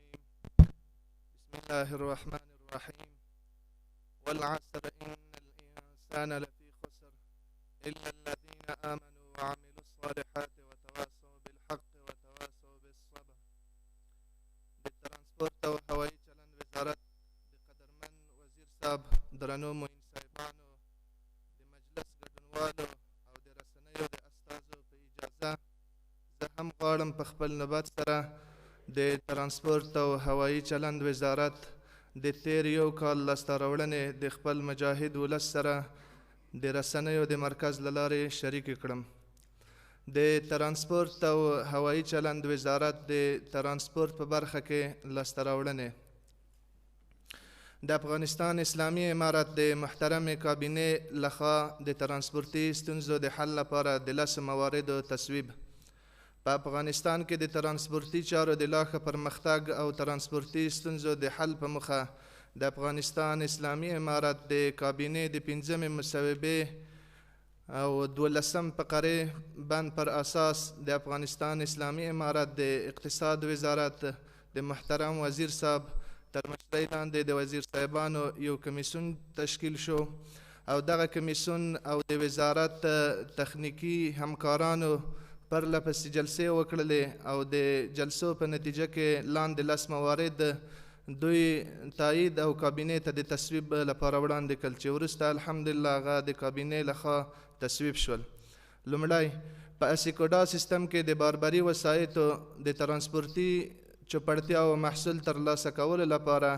بسم الله الرحمن الرحيم والعصر إن الإنسان لفي خسر إلا الذين آمنوا وعملوا الصالحات وتواصوا بالحق وتواصوا بالصبر. بالترانسپورت او هوایي چلند وزارت د قدرمن وزیر صاحب، درنو معین صاحبانو، د مجلس ګډونوالو او د رسنیو د استازو په اجازه زه هم غواړم په خپل نوبت سره د ترانسپورت او هوایي چلند وزارت د تیر یو کال لاسته راوړنې د خپل مجاهد ولس سره د رسنیو د مرکز له لارې شریکې کړم. د ترانسپورت او هوایي چلند وزارت د ترانسپورت په برخه کې لاسته راوړنې د افغانستان اسلامي امارت د محترم کابینې لخوا د ترانسپورتي ستونزو د حل لپاره د 10 مواردو تصویب په افغانستان کې د ترانسپورتي چارو د لا ښه پرمختګ او ترانسپورتي ستونزو د حل په موخه د افغانستان اسلامي امارت د کابینې د 15 مصوبې او 12 فقرې بند پر اساس د افغانستان اسلامي امارت د اقتصاد وزارت د محترم وزیر صاحب تر مشرۍ لاندې د وزیر صاحبانو یو کمیسیون تشکیل شو او دغه کمیسیون او د وزارت تخنیکی همکارانو پرله پسې جلسې وکړلې او د جلسو په نتیجه کې لاندې 10 موارد دوی تایید او کابینې ته د تصویب لپاره وړاندې کړل چې وروسته الحمدلله هغه د کابینې لخوا تصویب شول. لومړی په اسیکوډا سیستم کې د باربري وسایطو د ترانسپورتي چوپړتیا او محصول ترلاسه کولو لپاره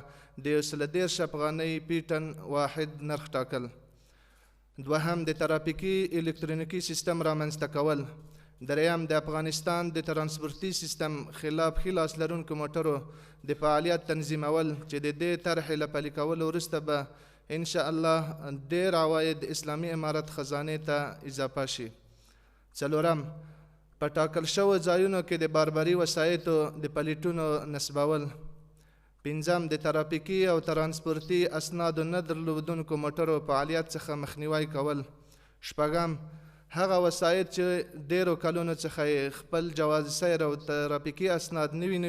د 130 افغانۍ پی ټن واحد نرخ ټاکل. دوهم د ترافیکي الکترونیکي سیستم رامنځته کول. دریم د افغانستان د ترانسپورتي سیستم خلاف ښي لاس لرونکو موټرو د فعالیت تنظیمول چې د دې طرحې له پلي کولو وروسته به ان شاء الله ډېر عواید اسلامي امارت خزانې ته اضافه شي. څلورم په ټاکل شوو ځایونو کې د باربري وسایطو د پلیټونو نصبول. پنځم د ترافیکي او ترانسپورتي اسنادو نه درلودونکو موټرو فعالیت څخه مخنیوی کول. شپږم هغه وسایط چې ډیرو کلونو څخه خپل جواز سیر او ترافیکي اسناد نوي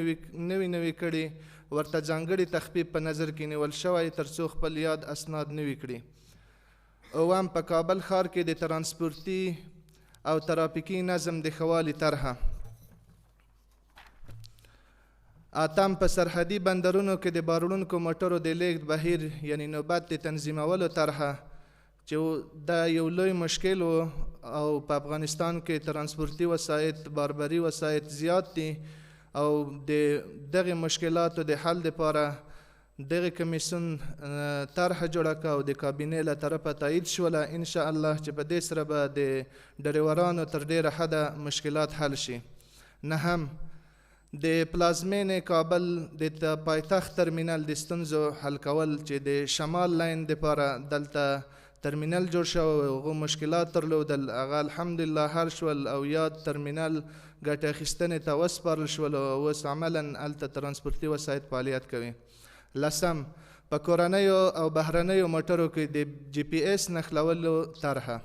کړي ورته ځانګړي تخفیف په نظر کې نیول شوی ترڅو خپل یاد اسناد نوي کړي. اوم په کابل ښار کې د ترانسپورتي او ترافیکي نظم د ښه والي طرحه. اتم په سرحدي بندرونو کې د بارونکو موټرو د لیږد بهیر یعنی نوبت د تنظیمولو طرحه چې دا یو لوی مشکل او په افغانستان کې ترانسپورتي وسایط باربري وسایط زیات دي او د دغه مشکلاتو د حل لپاره دغه کمیسیون طرحه جوړه کړه او د کابینې له طرفه تایید شوله ان شاء الله چې په دې سره به د ډریورانو تر ډیره حده مشکلات حل شي. نهم د پلازمین کابل د پایتخت ترمینل د ستونزو حل کول چې د شمال لاین لپاره دلته ترمینل جوړ شو او هغه مشکلات درلودل هغه الحمدلله حل شول او یاد ترمینل ګټه اخیستنې ته وسپارل شول او اوس عملا هلته ترانسپورتي وسایط فعالیت کوي. لسم په کورنیو او بهرنیو موټرو کې د جی پی ایس نښلولو طرحه.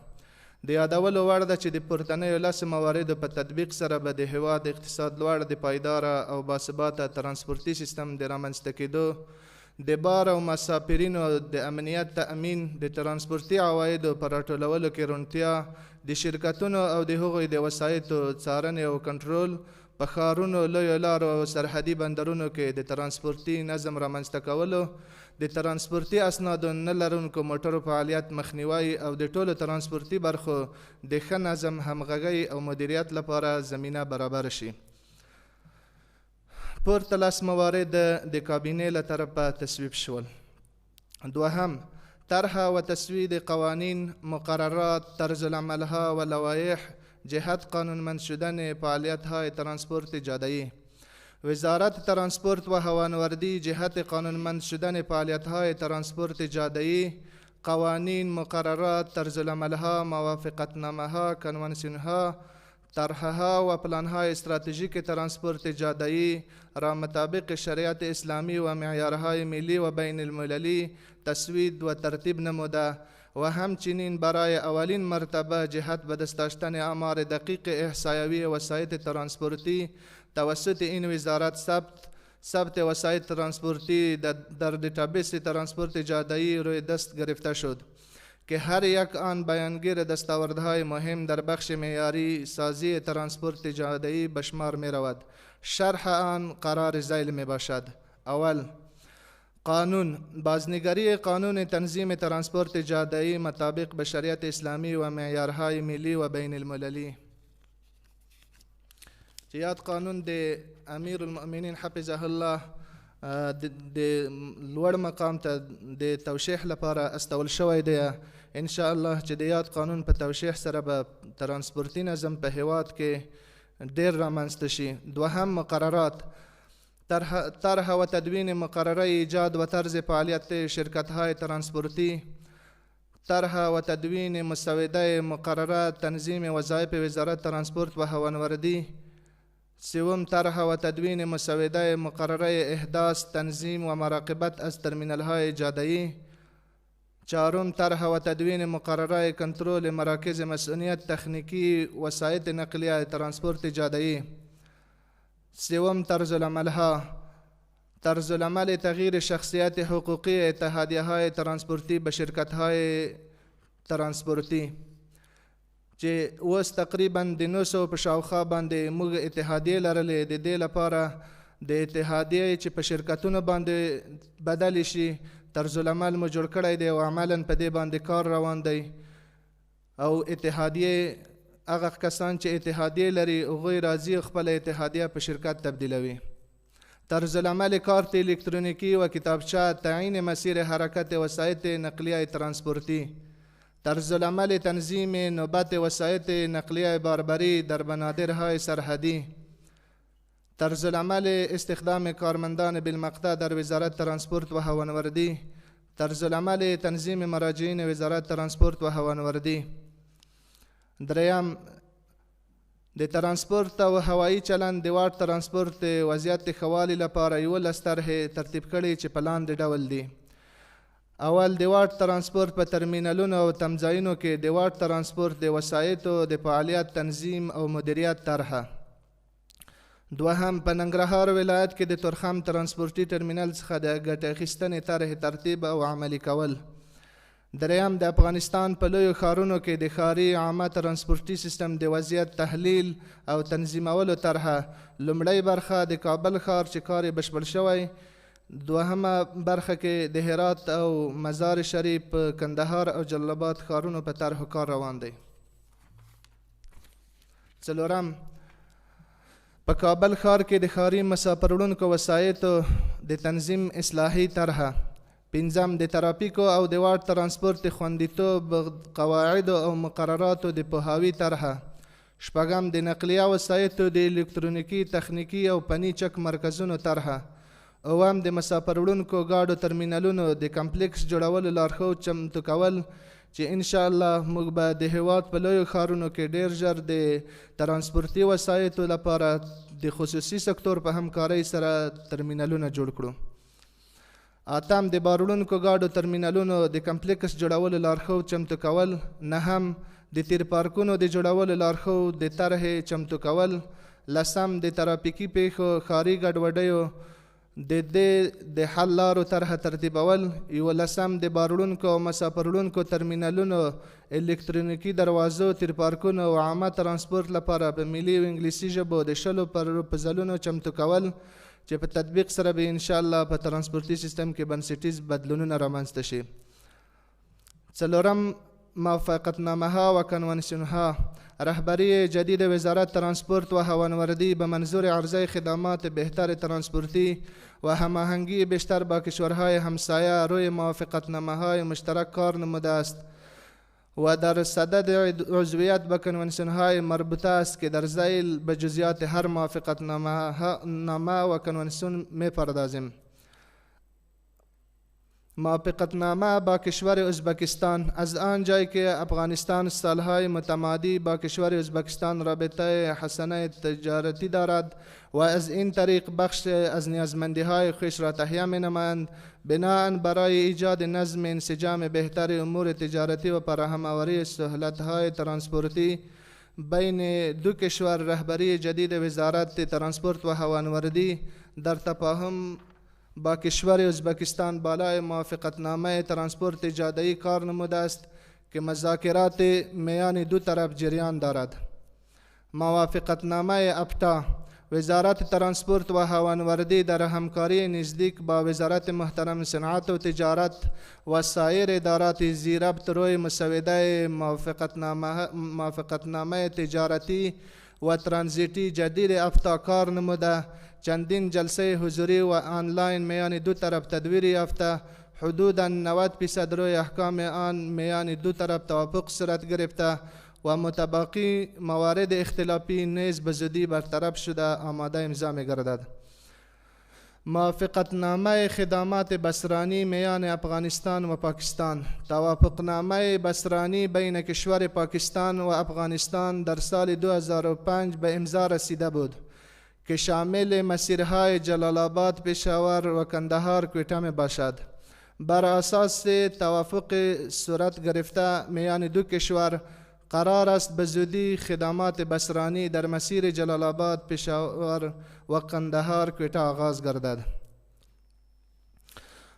د یادولو وړ ده چې د پورتنیو 10 مواردو په تطبیق سره به د هیواد اقتصاد لوړ د پایداره او باثباته ترانسپورتي سیستم د رامنځته کېدو، د بار او مسافرینو د امنیت تأمین، د ترانسپورتي عوایدو په راټولولو کې روڼتیا، د شرکتونو او د هغوی د وسایطو څارنې او کنټرول، په ښارونو، لویو لارو او سرحدي بندرونو کې د ترانسپورتي نظم رامنځته کولو، د ترانسپورتي اسنادو نه لرونکو موټرو فعالیت مخنیوي او د ټولو ترانسپورتي برخو د ښه نظم، همغږۍ او مدیریت لپاره زمینه برابر شي. پورته لس موارد د کابینې له طرفه تصویب شول. دوهم، طرح و تصویب قوانین، مقررات، طرز العملها و لوایح جهت قانونمند شدن فعالیت‌های ترانسپورت جاده‌ای. وزارت ترانسپورت و هوانوردی جهت قانونمند شدن فعالیت‌های ترانسپورت جاده‌ای، قوانین، مقررات، طرز العملها، موافقتنامه‌ها، کنوانسیون‌ها، طرح‌ها و پلان‌های استراتژیک ترانسپورت جاده‌ای را مطابق شریعت اسلامی و معیارهای ملی و بین المللی تصویب و ترتیب نموده و همچنین برای اولین مرتبه جهت به دست داشتن آمار دقیق احصایوی وسایط ترانسپورتی توسط این وزارت ثبت وسایط ترانسپورتی در دیتابیس ترانسپورت جاده‌ای روی دست گرفته شد که هر یک آن بیانگر دستاوردهای مهم در بخش معیاری سازی ترانسپورت جاده‌ای به شمار می رود. شرح آن قرار ذیل می باشد. اول، قانون، بازنگری قانون تنظیم ترانسپورت جاده‌ای مطابق به شریعت اسلامی و معیارهای ملی و بین المللی. یاد قانون د امیر المؤمنین حفظه الله د لوړ مقام ته د توشیح لپاره استول شوی دی. ان شاء الله چې د یاد قانون په توشیح سره به ترانسپورتي نظم په هیواد کې ډیر رامنځته شي. دوهم، مقررات، طرح و تدوین مقرره ایجاد و طرز فعالیت شرکت‌های ترانسپورتی، طرح و تدوین مسوده مقرره تنظیم وظایف وزارت ترانسپورت و هوانوردی. سوم، طرح و تدوین مسوده مقرره احداث، تنظیم و مراقبت از ترمینال‌های جاده‌ای. چهارم، طرح و تدوین مقرره کنترل مراکز مسئولیت تخنیکی وسایط نقلیه ترانسپورت جاده‌ای. سوم، طرز العملها، طرز العمل تغییر شخصیت حقوقی اتحادیه‌های ترانسپورتی به شرکت‌های ترانسپورتی چې اوس تقریبا د 900 په شاوخوا باندې موږ اتحادیه لرلې. د دې لپاره د اتحادیه چې په شرکتونو باندې بدل شي طرز العمل مو جوړ کړی دی او عملاً په دې باندې کار روان دی. او اتحادیه هغه کسان چې اتحادیه لري هغوی راځي خپل اتحادیه په شرکت تبدیلوي. طرز العمل کارت الکترونیکی و کتابچه، تعیین مسیر حرکت وسایط نقلیه ترانسپورتی. طرز العمل تنظیم نوبت وسایط نقلیه باربری در بنادرهای سرحدی. طرز العمل استخدام کارمندان بالمقطع در وزارت ترانسپورت و هوانوردی. طرز العمل تنظیم مراجعین وزارت ترانسپورت و هوانوردی. دریم، د ترانسپورت او هوایی چلند د واټ ترانسپورت وضعیت ښه والي لپاره 11 طرحې ترتیب کړي چې په لاندې ډول دي. اول، د واټ ترانسپورت په ترمینالونو او تمځایونو کې د واټ ترانسپورت د وسایطو د فعالیت تنظیم او مدیریت طرحه. دوهم، په ننګرهار ولایت کې د تورخم ترانسپورتي ترمینل څخه د ګټې اخیستنې طرحې ترتیب او عملي کول. دریم، د افغانستان په لویو ښارونو کې د ښاري عامه ترانسپورتي سیستم د وضعیت تحلیل او تنظیمولو طرحه. لومړی برخه د کابل ښار چې کار یې بشپړ شوی. دوهمه برخه کې د هرات او مزار شریف، کندهار او جلال آباد ښارونو په طرحو کار روان دی. څلورم، په کابل ښار کې د ښاري مسافروړونکو وسایطو د تنظیم اصلاحي طرحه. پنځم، د ترافیکو او د واټ ترانسپورت خوندیتوب قواعدو او مقرراتو د پوهاوي طرحه. شپږم، د نقلیه وسایطو د الکترونیکي تخنیکي او فني چک مرکزونو طرحه. اوم، د مسافروړونکو ګاډو ترمینالونو د کمپلیکس جوړولو لارښود چمتو کول چې ان شاء الله موږ به د هیواد په لویو ښارونو کې ډیر ژر د ترانسپورتي وسایطو لپاره د خصوصي سکتور په همکارۍ سره ترمینالونه جوړ کړو. اتم، د باروړونکو ګاډو ترمینالونو د کمپلیکس جوړولو لارښود چمتو کول. نهم، د تیر پارکونو د جوړولو لارښود د طرحې چمتو کول. لسم، د ترافیکي پیښو ښاري ګډوډیو د دې د حل لارو طرحه ترتیبول، 11 د باروړونکو او مسافروړونکو ترمینالونو، الکترونیکي دروازو، تیر پارکونو او عامه ترانسپورت لپاره په ملي او انګلیسي ژبو د 10 پروپوزلونو چمتو کول چې په تطبیق سره به انشاءالله په ترانسپورتي سیستم کې بنسټیز بدلونونه رامنځته شي. 4 موافقتنامه ها و کنوانسیون ها. رهبری جدید وزارت ترانسپورت و هوانوردی به منظور عرضه خدمات بهتر ترانسپورتی و هماهنگی بیشتر با کشورهای همسایه روی موافقتنامه های مشترک کار نموده است و در صدد عضویت به کنوانسیون های مربوطه است که در ذیل به جزئیات هر موافقتنامه و کنوانسیون می پردازیم. موافقتنامه با کشور ازبکستان. از آن جایی که افغانستان سالهای متمادی با کشور ازبکستان رابطه حسنه تجارتی دارد و از این طریق بخش از نیازمندی های خویش را تهیه می نمایند، بناهن برای ایجاد نظم انسجام بهتر امور تجارتی و فراهم سهولت های ترانسپورتی بین دو کشور، رهبری جدید وزارت ترانسپورت و هوانوردی در تفاهم با کشور ازبکستان بالای موافقتنامه ترانسپورت جاده‌ای کار نموده است که مذاکرات میان دو طرف جریان دارد. موافقتنامه ابتا. وزارت ترانسپورت و هوانوردی در همکاری نزدیک با وزارت محترم صنعت و تجارت و سایر ادارات زیربط روی مسوده موافقتنامه تجارتی و ترانزیتی جدید ابتا کار نموده. چندین جلسه حضوری و آنلاین میان دو طرف تدویر یافته، حدوداً 90% روی احکام آن میان دو طرف توافق صورت گرفته و متبقی موارد اختلافی نیز به زودی برطرف شده آماده امضا می گردد. موافقتنامه خدمات بسرانی میان افغانستان و پاکستان. توافقنامه بسرانی بین کشور پاکستان و افغانستان در سال 2005 به امضا رسیده بود که شامل مسیرهای جلال آباد، پشاور و کندهار، کویته می باشد. بر اساس توافق صورت گرفته میان دو کشور قرار است به زودی خدمات بسرانی در مسیر جلال آباد، پشاور و کندهار، کویته آغاز گردد.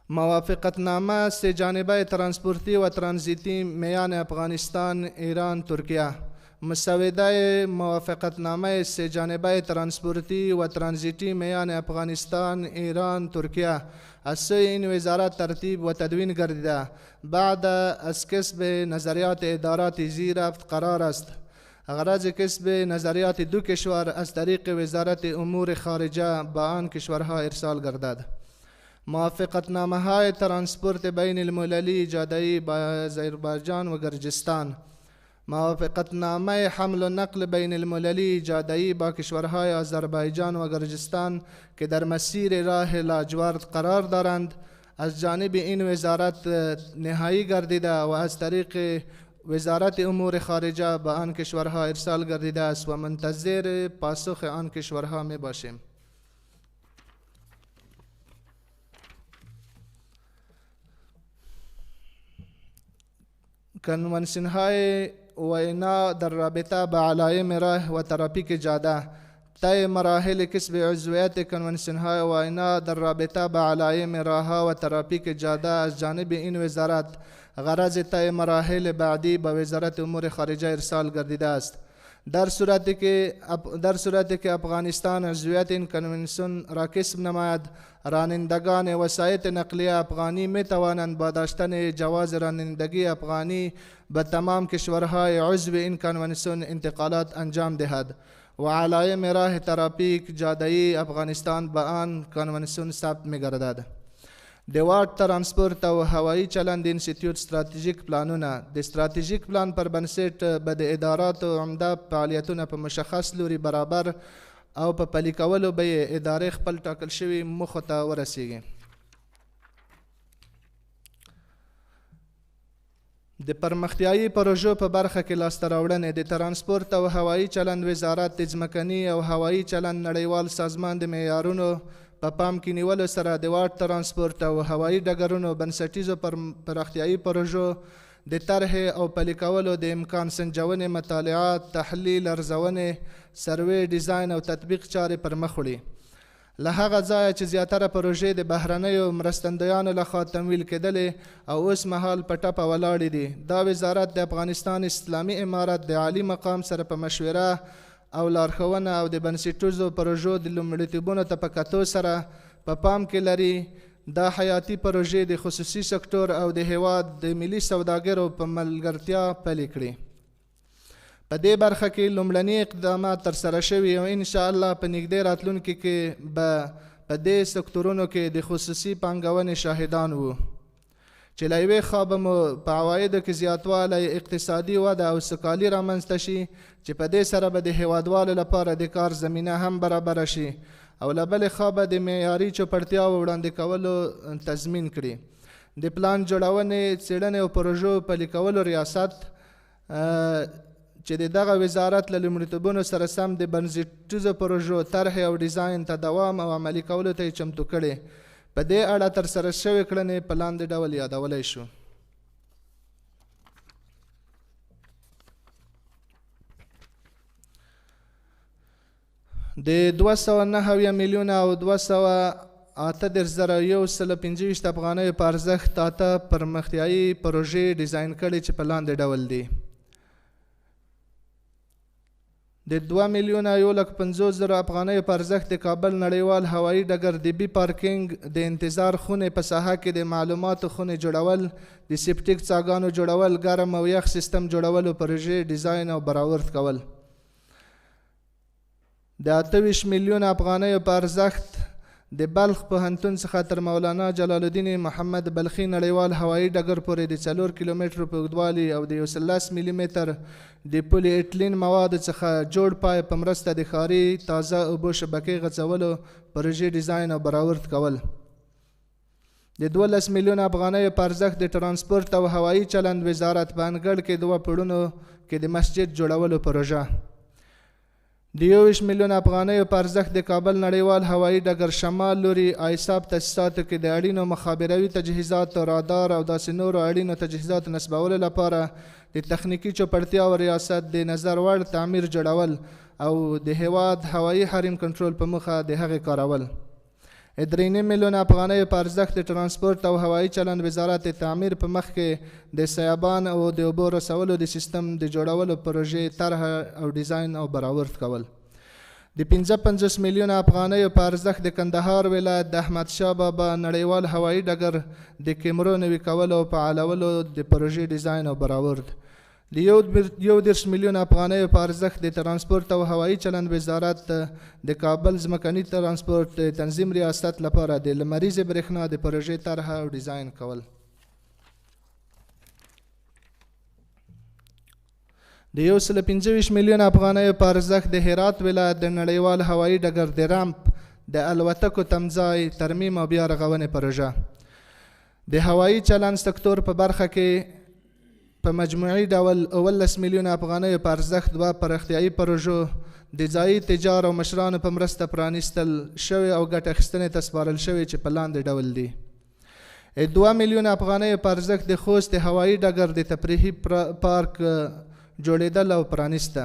موافقتنامه سه جانبه ترانسپورتی و ترانزیتی میان افغانستان، ایران، ترکیه. مسوده موافقتنامه سه جانبه ترانسپورتی و ترانزیتی میان افغانستان، ایران، ترکیه از سوی این وزارت ترتیب و تدوین گردیده. بعد از کسب نظریات ادارات زیرفت قرار است غرض کسب نظریات دو کشور از طریق وزارت امور خارجه به آن کشورها ارسال گردد. موافقتنامه های ترانسپورت بین المللی جاده‌ای با آذربایجان و گرجستان. موافقتنامه حمل و نقل بین المللی جاده‌ای با کشورهای آذربایجان و گرجستان که در مسیر راه لاجورد قرار دارند از جانب این وزارت نهایی گردیده و از طریق وزارت امور خارجه به آن کشورها ارسال گردیده است و منتظر پاسخ آن کشورها می باشیم. کنوانسیون های وینا در رابطه با علائم راه و ترافیک جاده. طی مراحل کسب عضویت کنوانسیون های وینا در رابطه با علائم راه و ترافیک جاده از جانب این وزارت غرض طی مراحل بعدی به وزارت امور خارجه ارسال گردیده است. در صورتی که افغانستان عضویت این کنوانسیون را کسب نماید، رانندگان وسایط نقلیه افغانی می توانند با داشتن جواز رانندگی افغانی به تمام کشورهای عضو این کنوانسیون انتقالات انجام دهد و علائم راه ترافیک جاده‌ای افغانستان به آن کنوانسیون ثبت می گردد. دیوارد ترانسپورت او هوایی چلند انستیتیوت استراتیژیک پلانونه. د استراتیژیک پلان پر بنسټ به د اداراتو عمده فعالیتونه په مشخص لوري برابر او په پلي کولو به ادارې خپل ټاکل شوي موخو ته ورسیږي. د پرمختیایي پروژو په برخه کې لاسته راوړنې. د ترانسپورت او هوایی چلند وزارت د ځمکني او هوایی چلند نړیوال سازمان د معیارونو په پام کې نیولو سره د واټ ترانسپورت او هوایی ډګرونو بنسټیزو پراختیایي پروژو د طرح او پلي کولو د امکان سنجونې، مطالعات، تحلیل، ارزونې، سروې، ډیزاین او تطبیق چارې پر مخ وړي. له هغه ځایه چې زیاتره پروژې د بهرنیو مرستندویانو لخوا تمویل کېدلې او اوس مهال په ټپه ولاړې دي. دا وزارت د افغانستان اسلامي امارت د عالي مقام سره په مشوره او لارښوونه او د بنسټیزو پروژو د لومړیتوبونو ته په کتو سره په پام کې لري دا حیاتي پروژې د خصوصي سکتور او د هیواد د ملي سوداګرو په ملګرتیا پلي کړي. په دې برخه کې لومړني اقدامات ترسره شوي او انشاءالله په نږدې راتلونکي کې به په دې سکتورونو کې د خصوصي پانګونې شاهدان وو چې له یوې خوا به مو په عوایدو کې زیاتوالی، اقتصادي وده او سوکالي رامنځته شي چې په دې سره به د هیوادوالو لپاره د کار زمینه هم برابره شي او له بلې خوا به د معیاري چوپړتیاو وړاندې کولو تضمین کړي. د پلان جوړونې، څېړنې او پروژو پلي کولو ریاست چې دغه وزارت له لومړیتوبونو سره سم د بنسټیزو پروژو طرحې او ډیزاین ته دوام او عملي کولو ته یې چمتو کړي. په دې اړه ترسره شوې کړنې په لاندې ډول یادولی شو. د 209 میلیونه او 238,125 افغانیو په ارزښت 8 پرمختیایي پروژې ډیزاین کړي چې په لاندې ډول دي. د 2,150,000 افغانیو په ارزښت د کابل نړیوال هوایي ډګر د بي پارکینګ، د انتظار خونې په ساحه کې د معلوماتو خونې جوړول، د سیپټیک څاګانو جوړول، ګرم او یخ سیستم جوړولو پروژې ډیزاین او برآورد کول. د 28 میلیونه افغانیو په ارزښت د بلخ پوهنتون څخه تر مولانا جلال الدین محمد بلخي نړیوال هوایي ډګر پورې د 4 کیلومترو په اوږدوالي او د 11 ملي متر د پولي ایټلین موادو څخه جوړ پای په مرسته د ښاري تازه اوبو شبکې غځولو پروژې ډیزاین او برآورد کول. د 12 میلیونه افغانیو په ارزښت د ترانسپورت او هوایي چلند وزارت په انګړ کې 2 پوړونو کې د مسجد جوړولو پروژه. د 21 میلیونه افغانیو په ارزښت د کابل نړیوال هوایي ډګر شمال لوري آیساب تاسیساتو کې د اړینو مخابروي تجهیزاتو، رادار او داسې نورو اړینو تجهیزاتو نصبولو لپاره د تخنیکي چوپړتیا او ریاست د نظر وړ تعمیر جوړول او د هیواد هوایي حریم کنټرول په موخه د هغې کارول. 3 میلیونه افغانیو په ارزښت د ترانسپورت او هوایي چلند وزارت د تعمیر په مخ کې د سیابان او د اوبو رسولو د سیستم د جوړولو پروژې طرح او ډیزاین او برآورد کول. د 55 میلیونه افغانیو په ارزښت د کندهار ولایت د احمد شاه بابا نړیوال هوایي ډګر د کیمرو نوي کولو او فعالولو د پروژې ډیزاین او برآورد. د 11 میلیونه افغانیو په ارزښت د ترانسپورت او هوایي چلند وزارت د کابل ځمکني ترانسپورت تنظیم ریاست لپاره د لمریزې برېښنا د پروژې طرح او ډیزاین کول. د 125 میلیونه افغانیو په ارزښت د هرات ولایت د نړیوال هوایي ډګر د رامپ د الوتکو تمځای ترمیم او بیا رغونې پروژه. د هوایي چلند سکتور په برخه کې په مجموعي ډول 19 میلیونه افغانیو په ارزښت 2 پراختیایي پروژو د ځایي تجار او مشرانو په مرسته پرانیستل شوي او ګټه اخیستنې ته سپارل شوي چې په لاندې ډول دي. 2 میلیونه افغانیو په ارزښت د خوست د هوایي ډګر د تفریحي پارک جوړېدل او پرانیسته.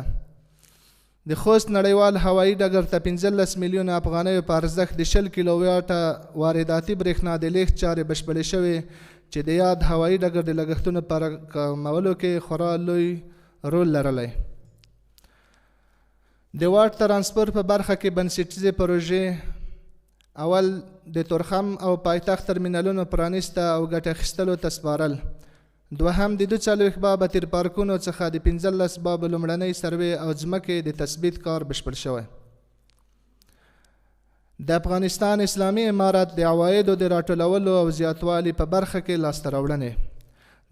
د خوست نړیوال هوایي ډګر ته 15 میلیونه افغانیو په ارزښت د 20 کیلو واټه وارداتي برېښنا د لیږد چارې بشپړې شوې چې د یاد هوایي ډګر د لګښتونو په کمولو کې خورا لوی رول لرلی. د واټ ترانسپورت په برخه کې بنسټیزې پروژې اول د تورخم او پایتخت ترمینالونو پرانیسته او ګټه اخیستلو ته سپارل. دوهم د 42 بابه تیر پارکونو څخه د 15 بابه لومړنۍ سروې او ځمکې د تثبیت کار بشپړ شوی. د افغانستان اسلامي امارت د عوایدو د راټولولو او زیاتوالي په برخه کې لاسته راوړنې.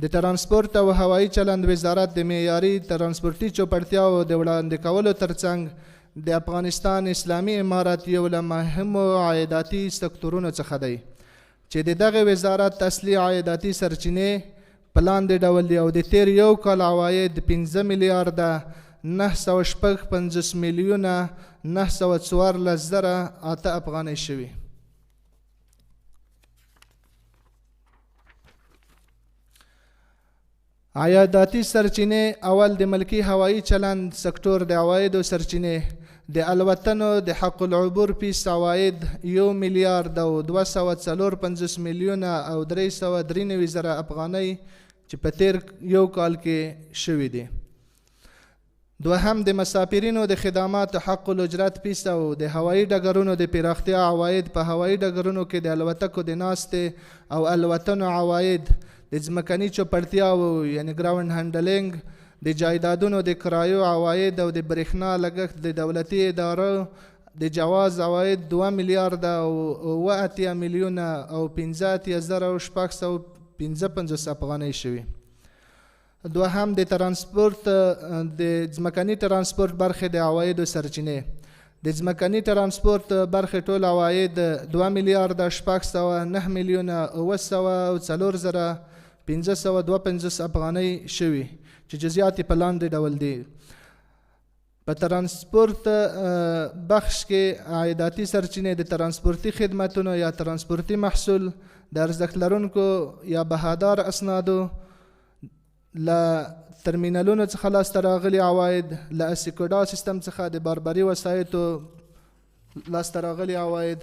د ترانسپورت او هوایي چلند وزارت د معیاري ترانسپورتي چوپړتیاو د وړاندې کولو ترڅنګ د افغانستان اسلامي امارت یو له مهمو عایداتي سکتورونو څخه دی چې د دغه وزارت اصلي عایداتي سرچینې په لاندې ډول دي او د تیر یو کال عواید 5 میلیارده 955 میلیونه 914,008 افغانۍ شوي. عایداتي سرچینې اول د ملکي هوایي چلند سکتور د عوایدو سرچینې د الوتنو د حق العبور پیس عواید 1 میلیارد او 254 میلیونه او 393 زره افغانۍ چې په تیر یو کال کې شوي دي. دوهم د مسافرینو د خدماتو حق الاجرت پیس او د هوایي ډګرونو د پراختیا عواید په هوایي ډګرونو کې د الوتکو د ناستې او الوتنو عواید د ځمکني چوپړتیاو یعنی ګراوند هینډلینګ د جایدادونو د کرایو عواید او د برېښنا لګښت د دولتي ادارو د جواز عواید 2 میلیارد او 80 میلیونه او 15,655 افغانۍ شوي. دوهم د ترانسپورت د ځمکني ترانسپورت برخې د عوایدو سرچینې. د ځمکني ترانسپورت برخې ټول عواید 2 میلیارد 609 میلیونه 904,552 افغانۍ شوي چې جزیات په لاندې ډول دي. په ترانسپورت بخش کې عایداتي سرچینې د ترانسپورتي خدمتونو یا ترانسپورتي محصول د ارزښت لرونکو یا بهادار اسنادو له ترمینالونو څخه لاسته راغلي عواید، له اسیکوډا سیستم څخه د باربري وسایطو لاسته راغلي عواید.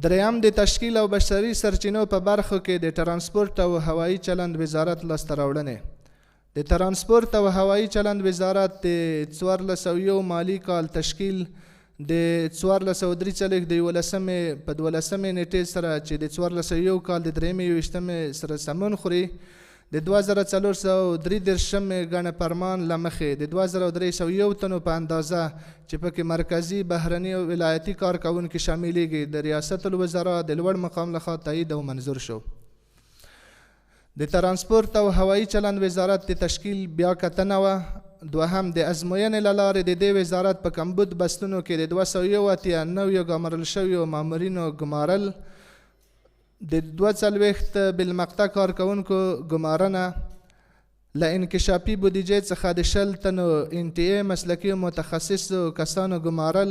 دریم د تشکیل او بشري سرچینو په برخو کې د ترانسپورت او هوایي چلند وزارت لاسته راوړنې. د ترانسپورت او هوایي چلند وزارت د 1401 مالی کال تشکیل د 1443 د 11 په 12 نیټې سره چې د 1401 کال د 23 سره سمون خوري د 2433 ګڼه فرمان له مخې د 2301 تنو په اندازه چې پکې مرکزي بهرني او ولایتي کارکوونکي شاملیږي د ریاست الوزرا د لوړ مقام لخوا تایید او منظور شو. د ترانسپورت او هوایي چلند وزارت د تشکیل بیا کتنه وه. دوهم د ازموینې له لارې د دې وزارت په کمبود بستونو کې د 281 نویو ګمارل شویو مامورینو ګمارل، د 42 بالمقطع کارکوونکو ګمارنه، له انکشافي بودیجې څخه د 10 تنو NTA مسلکي متخصصو کسانو ګمارل،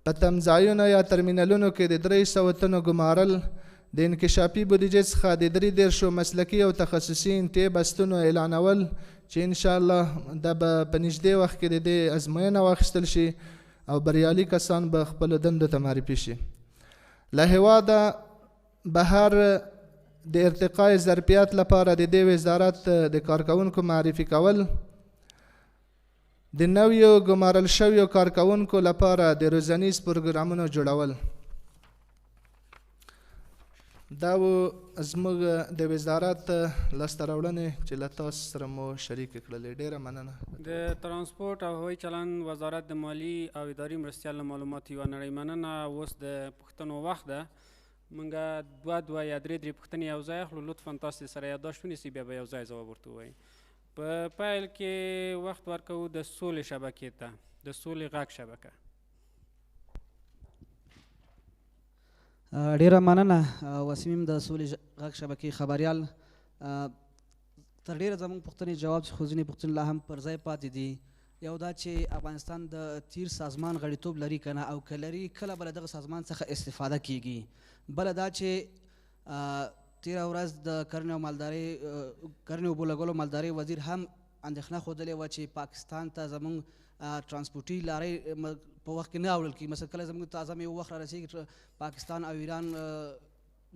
په تمځایونو یا ترمینالونو کې د 300 تنو ګمارل، د انکشافي بودیجې څخه د 33 مسلکي او تخصصي NTA بستونو اعلانول چې انشاءالله دا به په نږدې وخت کې د دې ازموینه واخیستل شي او بریالي کسان به خپلو دندو ته معرفي شي. له هېواده بهر د ارتقاء ظرفیت لپاره د دې وزارت د کارکوونکو معرفي کول، د نویو ګمارل شویو کارکوونکو لپاره د روزنیز پروګرامونو جوړول. دا و زموږ د وزارت لاسته راوړنې چې له تاسو سره مو شریکې کړلې. ډېره مننه. د ترانسپورت او هوایي چلند وزارت د مالی او اداري مرستیال له معلوماتو یوه نړۍ مننه. اوس د پوښتنو وخت ده. موږ دوه یا درې پوښتنې یو ځای اخلو. لطفا تاسو سره یادداشت ونیسئ، بیا به یو ځای ځواب ورته ووایئ. په پیل کې وخت ورکوو د سولې شبکې ته، د سولې غږ شبکه. ډیره مننه وسیم د سولې غږ شبکې خبریال. تر ډیره زموږ پوښتنې جواب خو ځینې پوښتنې لا هم پر ځای پاتې دي. یو دا چې افغانستان د تیر سازمان غړیتوب لري که نه، او که لري کله به له دغه سازمان څخه استفاده کیږي. بله دا چې تیره ورځ د کرنې او اوبو لګولو مالدارۍ وزیر هم اندېښنه ښودلې وه چې پاکستان ته زموږ ترانسپورټي لارۍ په وخت کې نه اوړل کېږي. مثلا کله زموږ تازه میوه وخت رارسېږي پاکستان او ایران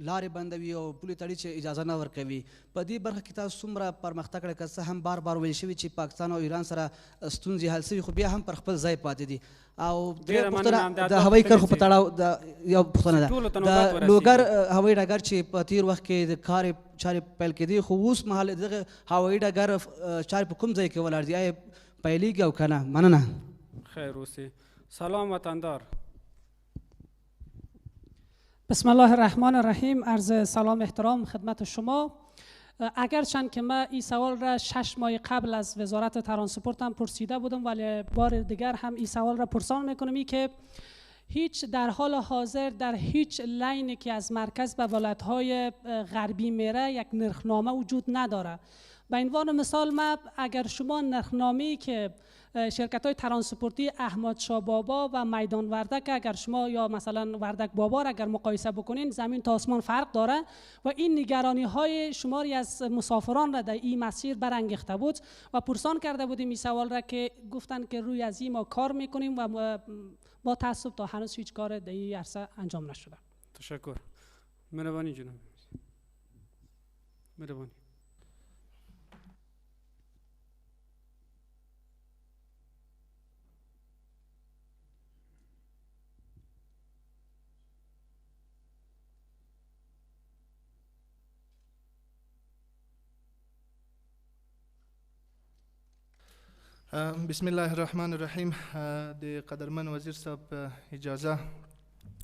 لارې بندوي او پولې تړي چې اجازه نه ورکوي. په دې برخه کې تاسو څومره پرمختګ کړی؟ که څه هم بار بار ویل شوي چې پاکستان او ایران سره ستونزې حل شوي، خو بیا هم پر خپل ځای پاتې دي. او درېیمه پوښتنه د هوایي کرښو په تړاو یو پوښتنه ده. د لوګر هوایي ډګر چې په تېر وخت کې د کارې چارې پیل کېدې، خو اوس مهال دغه هوایي ډګر چارې په کوم ځای کې ولاړ دي؟ آیا پیلېږي او که نه؟ مننه. خیر اوسې. سلام وطندار. بسم الله الرحمن الرحیم. عرض سلام احترام خدمت شما. اگرچند که من این سوال را 6 ماه قبل از وزارت ترانسپورت هم پرسیده بودم، ولی بار دیگر هم این سوال را پرسان میکنم که هیچ در حال حاضر در هیچ لاینی که از مرکز به ولایت‌های غربی میره یک نرخنامه وجود نداره. به عنوان مثال، اگر شما نرخنامه‌ای که شرکت های ترانسپورتی احمد شاه بابا و میدان وردک اگر شما یا مثلا وردک بابا اگر مقایسه بکنین زمین تا آسمان فرق داره و این نگرانی های شماری از مسافران را در این مسیر برانگیخته بود و پرسان کرده بودیم این سوال را که گفتن که روی از این ما کار میکنیم و با تاسف تا هنوز هیچ کار در این عرصه انجام نشده. تشکر. مهربانی جناب. مهربانی. بسم الله الرحمن الرحیم. د قدرمن وزیر صاحب اجازه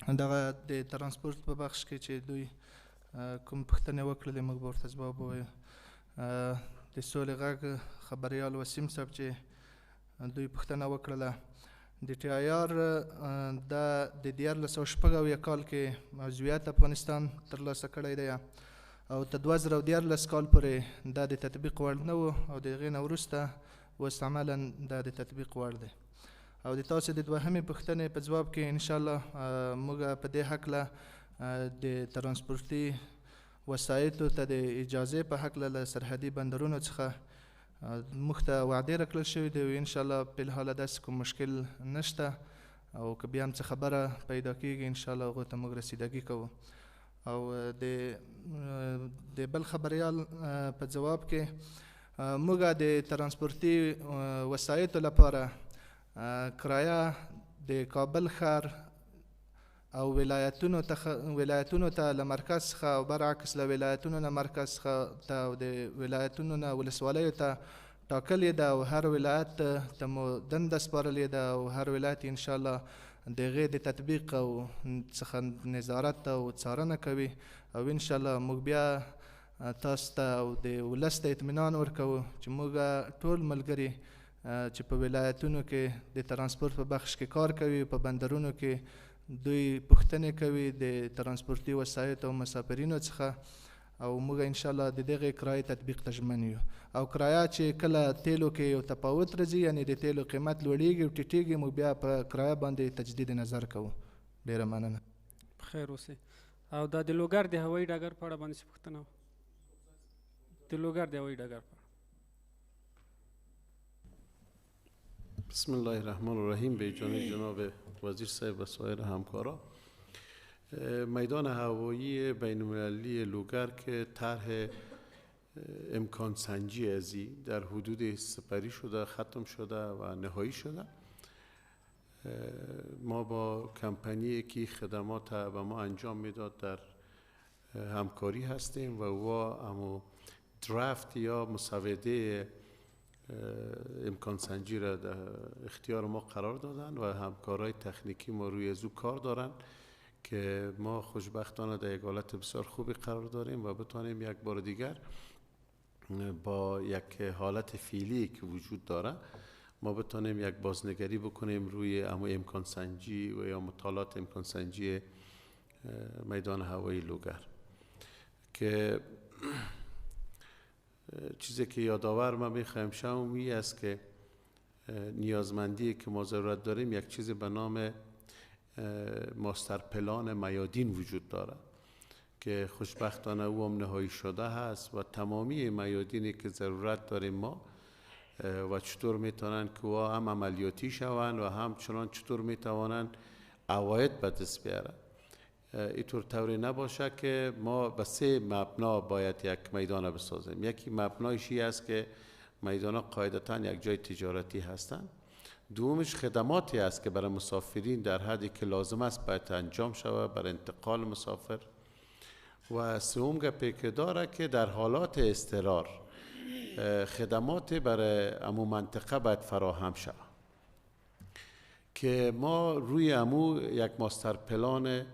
دغه د ترانسپورت په بخش کې چې دوی کوم پوښتنې وکړلې موږ به ورته ځواب ووایو. د سولې غږ خبریال وسیم صاحب چې دوی پوښتنه وکړله د ټي آی آر دا د 1986 کال کې موضوعیت افغانستان ترلاسه کړی دی او تر 2014 کال پورې دا د تطبیق وړ نه و او د هغې نه وروسته اوس عملا دا د تطبیق وړ دی. او د تاسو د دوهمې پوښتنې په ځواب کې انشاءالله موږ په دې هکله د ترانسپورتي وسایطو ته د اجازې په هکله له سرحدي بندرونو څخه موږ ته وعدې راکړل شوي دي او انشاءالله په الحاله داسې کوم مشکل نشته او که بیا هم څه خبره پیدا کېږي انشاءالله هغو ته موږ رسیدګي کوو. او د بل خبریال په ځواب کې موږ د ترانسپورتي وسایطو لپاره کرایه د کابل ښار او ولایتونو ته له مرکز څخه او برعکس له ولایتونو نه مرکز څخه او د ولایتونو نه ولسوالیو ته ټاکلې ده او هر ولایت ته مو دنده سپارلې ده او هر ولایت انشاءالله د هغې د تطبیق او څخه نظارت او څارنه کوي او انشاءالله موږ بیا تاسو ته او د ولس ته اطمینان ورکوو چې موږ ټول ملګري چې په ولایتونو کې د ترانسپورت په بخش کې کار کوي په بندرونو کې دوی پوښتنې کوي د ترانسپورتي وسایطو او مسافرینو څخه او موږ انشاءالله د دغې کرایې تطبیق ته ژمن یو. او کرایه چې کله تیلو کې یو تفاوت راځي یعنې د تیلو قیمت لوړیږي او ټیټیږي موږ بیا په کرایه باندې تجدید نظر کوو. ډېره مننه. بخیر اوسئ. او دا د لوګر د هوایي ډګر په اړه باندې څه پوښتنه وه؟ د لوګر د هوایي ډګر په بسم الله الرحمن الرحیم. به جانب وزیر صاحب و سایر همکارا، میدان هوایی بین المللی لوگر که طرح امکان سنجی ازی در حدود سپری شده، ختم شده و نهایی شده. ما با کمپانی که خدمات به ما انجام میداد در همکاری هستیم و او درافت یا مسوده امکان سنجی را در اختیار ما قرار دادن و همکارای تکنیکی ما روی ازو کار دارن که ما خوشبختانه در یک حالت بسیار خوبی قرار داریم و بتانیم یک بار دیگر با یک حالت فعلی که وجود داره ما بتانیم یک بازنگری بکنیم روی امکان سنجی و یا مطالعات امکان سنجی میدان هوایی لوگر. که چیزی که یادآور ما میخوایم شما است که نیازمندی که ما ضرورت داریم یک چیزی به نام ماستر پلان میادین وجود داره که خوشبختانه او هم نهایی شده هست و تمامی میادینی که ضرورت داریم ما و چطور میتونن که او هم عملیاتی شوند و همچنان چطور میتوانن عواید به دست بیارن. اینطور طوری نباشه که ما به سه مبنا باید یک میدان بسازیم. یکی مبنایش است که میدان قاعدتا یک جای تجارتی هستند. دومش خدماتی است که برای مسافرین در حدی که لازم است باید انجام شود برای انتقال مسافر. و سوم گپی که داره که در حالات اضطرار خدمات برای امو منطقه باید فراهم شود که ما روی امو یک ماستر پلان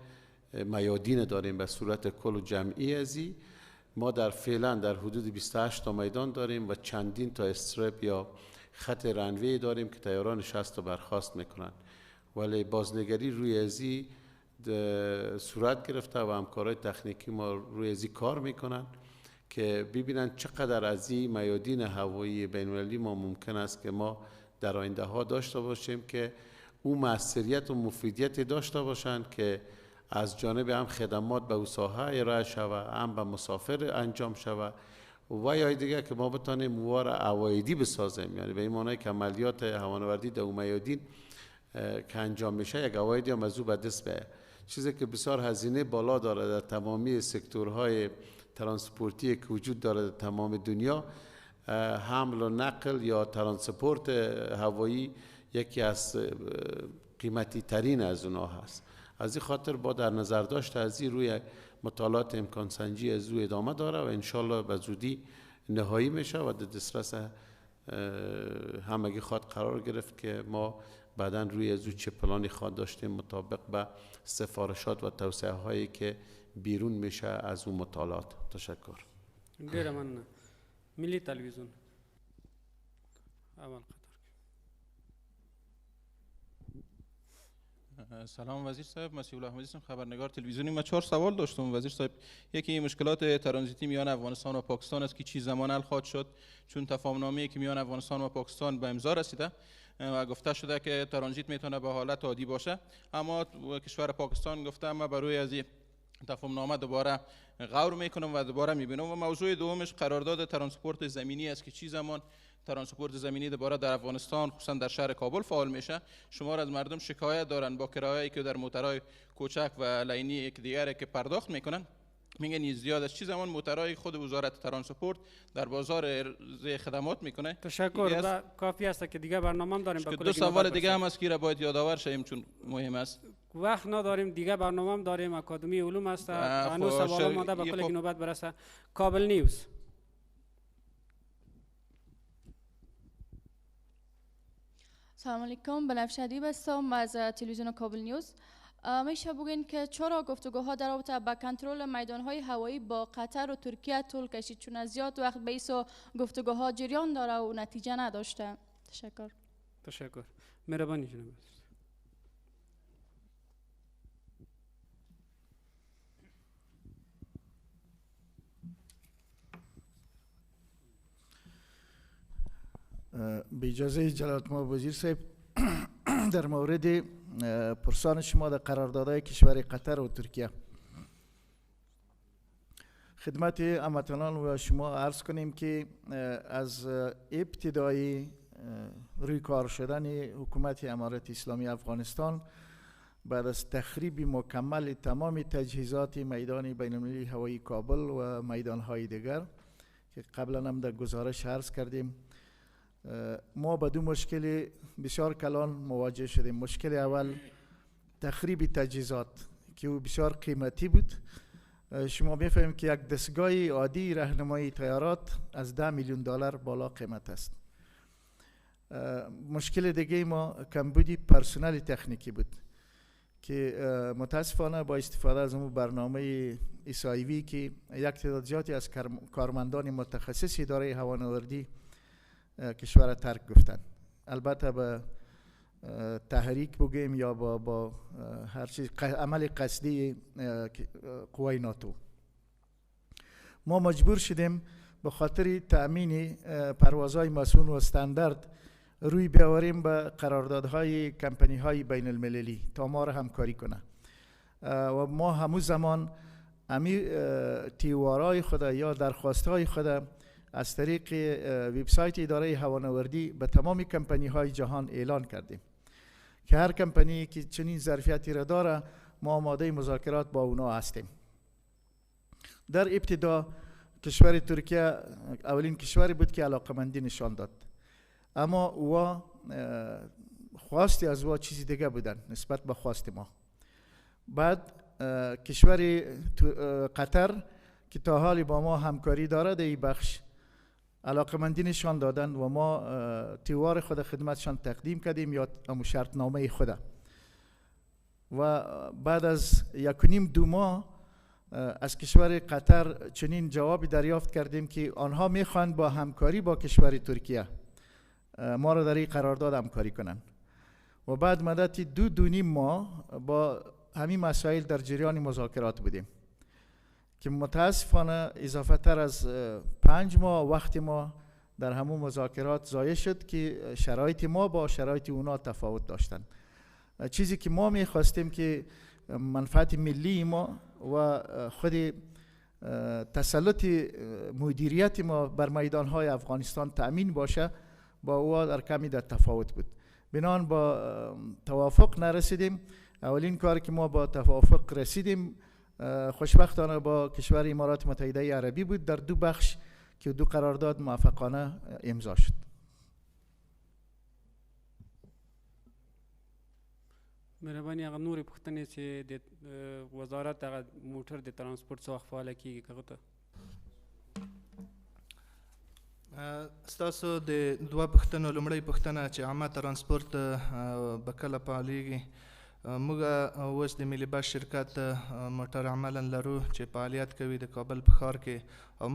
میادین داریم به صورت کل و جمعی ازی. ما در فعلا در حدود 28 تا میدان داریم و چندین تا استرپ یا خط رنوی داریم که طیاران 60 تا برخاست میکنن، ولی بازنگری روی ازی صورت گرفته و همکارای تکنیکی ما روی ازی کار میکنن که ببینن چقدر از این میادین هوایی بین المللی ما ممکن است که ما در آینده ها داشته باشیم که اون موثریت و مفیدیت داشته باشند که از جانب هم خدمات به اون ساحه ارائه شود، هم به مسافر انجام شود و یا دیگه که ما بتانیم موار عوایدی بسازیم، یعنی به این معنی که عملیات هوانوردی در میادین که انجام میشه یک عوایدی هم از او به دست بیاید، چیزی که بسیار هزینه بالا داره در تمامی سکتورهای ترانسپورتی که وجود داره در تمام دنیا. حمل و نقل یا ترانسپورت هوایی یکی از قیمتی ترین از اونها هست. از این خاطر با در نظر داشت از این روی مطالعات امکان سنجی از او ادامه داره و انشالله به زودی نهایی میشه و در دسترس همگی خواد قرار گرفت که ما بعداً روی از او چه پلانی خواد داشتیم مطابق به سفارشات و توصیه هایی که بیرون میشه از اون مطالعات. تشکر. ډیره مننه. ملي تلویزیون اول قطار. سلام وزیر صاحب، مسیح الله احمدی هستم، خبرنگار تلویزیونی. من 4 سوال داشتم وزیر صاحب. یکی مشکلات ترانزیتی میان افغانستان و پاکستان است که چی زمان حل خواهد شد، چون تفاهم‌نامه‌ای که میان افغانستان و پاکستان به امضا رسیده و گفته شده که ترانزیت میتونه به حالت عادی باشه، اما کشور پاکستان گفته ما برای از این تفاهم‌نامه دوباره غور میکنم و دوباره میبینم. و موضوع دومش قرارداد ترانسپورت زمینی است که چی زمان ترانسپورت زمینی دوباره در افغانستان خصوصا در شهر کابل فعال میشه. شما از مردم شکایت دارن با کرایه‌ای که در موترهای کوچک و لینی یک دیگری که پرداخت میکنن، میگن زیاد است. چی زمان موترهای خود وزارت ترانسپورت در بازار خدمات میکنه. تشکر. کافی است که دیگه برنامه هم داریم. دو سوال دیگه هم است که را باید یادآور شیم چون مهم است. وقت نداریم، دیگه برنامه هم داریم. اکادمی علوم است. هنوز سوال ماده به کل نوبت برسه. کابل نیوز. سلام علیکم، بنفشه ادیب هستم از تلویزیون کابل نیوز. میشه بگین که چرا گفتگوها در رابطه با کنترل میدانهای هوایی با قطر و ترکیه طول کشید، چون از زیاد وقت به ایسو گفتگوها جریان داره و نتیجه نداشته؟ تشکر. تشکر. مهربانی جناب. به اجازه جلالت ما وزیر صاحب در مورد پرسان شما در قراردادهای کشور قطر و ترکیه خدمت هموطنان و شما عرض کنیم که از ابتدای روی کار شدن حکومت امارت اسلامی افغانستان بعد از تخریب مکمل تمام تجهیزات میدان بین المللی هوایی کابل و میدانهای دیگر که قبلا هم در گزارش عرض کردیم، ما با دو مشکل بسیار کلان مواجه شدیم. مشکل اول تخریب تجهیزات که بسیار قیمتی بود. شما میفهمید که یک دستگاه عادی راهنمایی طیارات از 10 میلیون دلار بالا قیمت است. مشکل دیگه ما کمبودی پرسنل تکنیکی بود که متاسفانه با استفاده از اون برنامه ایسایوی که یک تعداد زیادی از کارمندان متخصص اداره هوانوردی کشور ترک گفتن. البته به تحریک بگیم یا با هر چیز عمل قصدی قوای ناتو. ما مجبور شدیم به خاطر تأمین پروازهای مسئول و استاندارد روی بیاوریم به قراردادهای کمپانی های بین المللی تا ما را همکاری کنه و ما همون زمان امی تیوارای خود یا درخواستهای خود از طریق وبسایت اداره هوانوردی به تمام کمپانی های جهان اعلان کردیم که هر کمپانی که چنین ظرفیتی را داره ما آماده مذاکرات با اونا هستیم. در ابتدا کشور ترکیه اولین کشوری بود که علاقمندی نشان داد، اما او خواستی از او چیزی دیگه بودن نسبت به خواست ما. بعد کشور قطر که تا حالی با ما همکاری داره در این بخش علاقمندی نشان دادن و ما تیوار خود خدمتشان تقدیم کردیم یا شرطنامه خود و بعد از 1.5-2 ماه از کشور قطر چنین جوابی دریافت کردیم که آنها میخوان با همکاری با کشور ترکیه ما را در این قرارداد همکاری کنن و بعد مدتی 2.5 ماه با همین مسائل در جریان مذاکرات بودیم که متاسفانه اضافه تر از 5 ماه وقت ما در همون مذاکرات ظاهر شد که شرایط ما با شرایط اونا تفاوت داشتن. چیزی که ما میخواستیم که منفعت ملی ما و خود تسلط مدیریت ما بر میدانهای افغانستان تأمین باشه، با او در کمی در تفاوت بود. بنان با توافق نرسیدیم. اولین کاری که ما با توافق رسیدیم خوشبختانه با کشور امارات متحده عربی بود در 2 بخش که 2 قرارداد موافقانه امضا شد. مهرباني هغه نورې پوښتنې چې د وزارت هغه موټر د ترانسپورت څه وخت فعاله کیږي هغه ته ستاسو د 2 پوښتنو لومړۍ پوښتنه چې عامه ترانسپورت به کله فعالیږي. موږ اوس د ملي بس شرکت موټر عملا لرو چې فعالیت کوي د کابل په ښار کې، او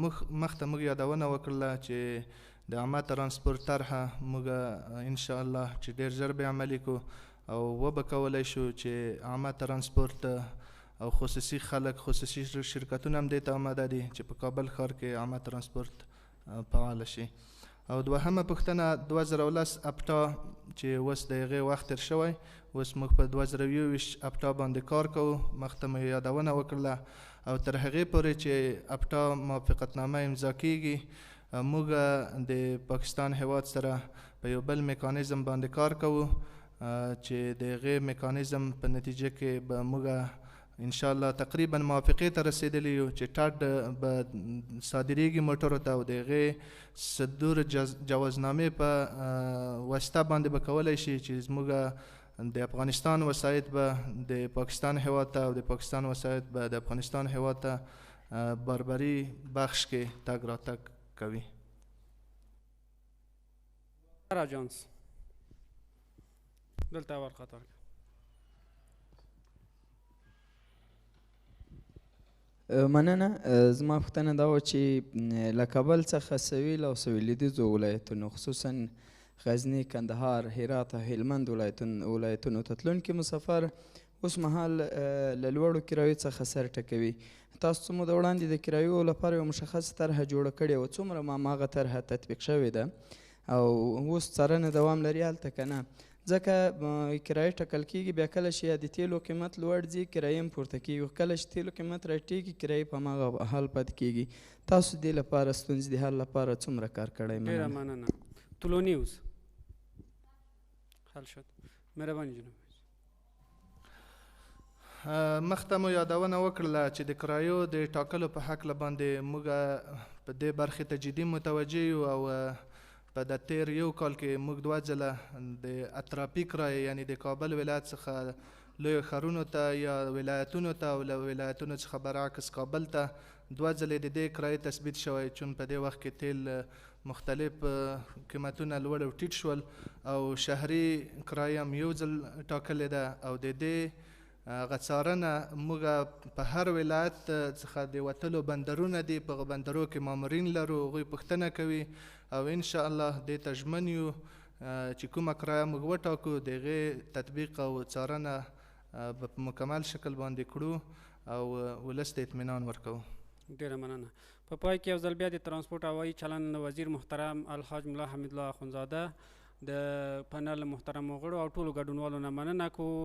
مخته موږ یادونه وکړله چې د عامه ترانسپورت طرحه موږ انشاءالله چې ډېر ژر به عملي کو او وبه کولی شو چې عامه ترانسپورت او خصوصي خلک خصوصي شرکتونه هم دې ته آماده دي چې په کابل ښار کې عامه ترانسپورت فعال شي. او دوهمه پوښتنه 2010 اپټا چې اوس د هغې وخت تېر شوی، اوس موږ په 2021 اپټا باندې کار کوو. مخته مې یادونه وکړله او تر هغې پورې چې اپټا موافقتنامه امضا کیږي موږ د پاکستان هیواد سره په یو بل میکانیزم باندې کار کوو چې د هغې میکانیزم په نتیجه کې به موږ انشاءالله تقریبا موافقې ته رسېدلي یو چې ټاټ به صادریږي موټرو ته او د هغې صدور جوازنامې په واسطه باندې به کولی شي چې زموږ د افغانستان وسایط به د پاکستان هیواد ته او د پاکستان وسایط به د افغانستان هیواد ته بربري بخش کې تګ راتګ کوي. جانس دلته اول خطر مننه. زما پوښتنه دا وه چې له کابل څخه سویل او سویلدیځو ولایتونو خصوصا غزني، کندهار، هرات او هلمند ولایتونو ته تلونکي مسافر اوس مهال له لوړو کرایو څخه سر ټکوي. تاسو څه موده وړاندې د کرایو لپاره یوه مشخصه طرحه جوړه کړې وه، څومره هماغه طرحه تطبیق شوې ده او اوس څارنه دوام لري هلته که نه؟ ځکه کرایه ټاکل کېږي، بیا کله چې د تیلو قیمت لوړ ځي کرایه هم پورته کېږي، کله چې تیلو قیمت راټیږي کرایه په هماغه حال پاتې کېږي. تاسو دې لپاره ستونزې د حل لپاره څومره کار کړی؟ ډېره مننه. طلوع نیوز حل شد. مهرباني جناب. مخته مو یادونه وکړله چې د کرایو د ټاکلو په هکله باندې موږ په دې برخې ته جدي متوجه یو او په د تیر یو کال کې موږ 2 ځله د اطرافي کرایې یعنی د کابل ولایت څخه لویو ښارونو ته یا ولایتونو ته او له ولایتونو څخه برعکس کابل ته 2 ځلې د دې کرایې تثبیت شوی، چون په دې وخت کې تیل مختلف قیمتونه لوړ او ټیټ شول او شهري کرایه هم یو ځل ټاکلې ده او د دې هغه څارنه موږ په هر ولایت څخه د وتلو بندرونه دي، په بندرو کې مامورین لرو، هغوی پوښتنه کوي او انشاءالله دې ته ژمن یو چې کومه کرایه موږ وټاکو د هغې تطبیق او څارنه به په مکمل شکل باندې کړو او ولس ته اطمینان ورکوو. ډېره مننه. په پای کې یو ځل بیا د ترانسپورت هوایي چلند وزیر محترم الحاج ملا حمیدالله اخندزاده د پنل محترم غړو او ټولو ګډونوالو نه مننه کوو.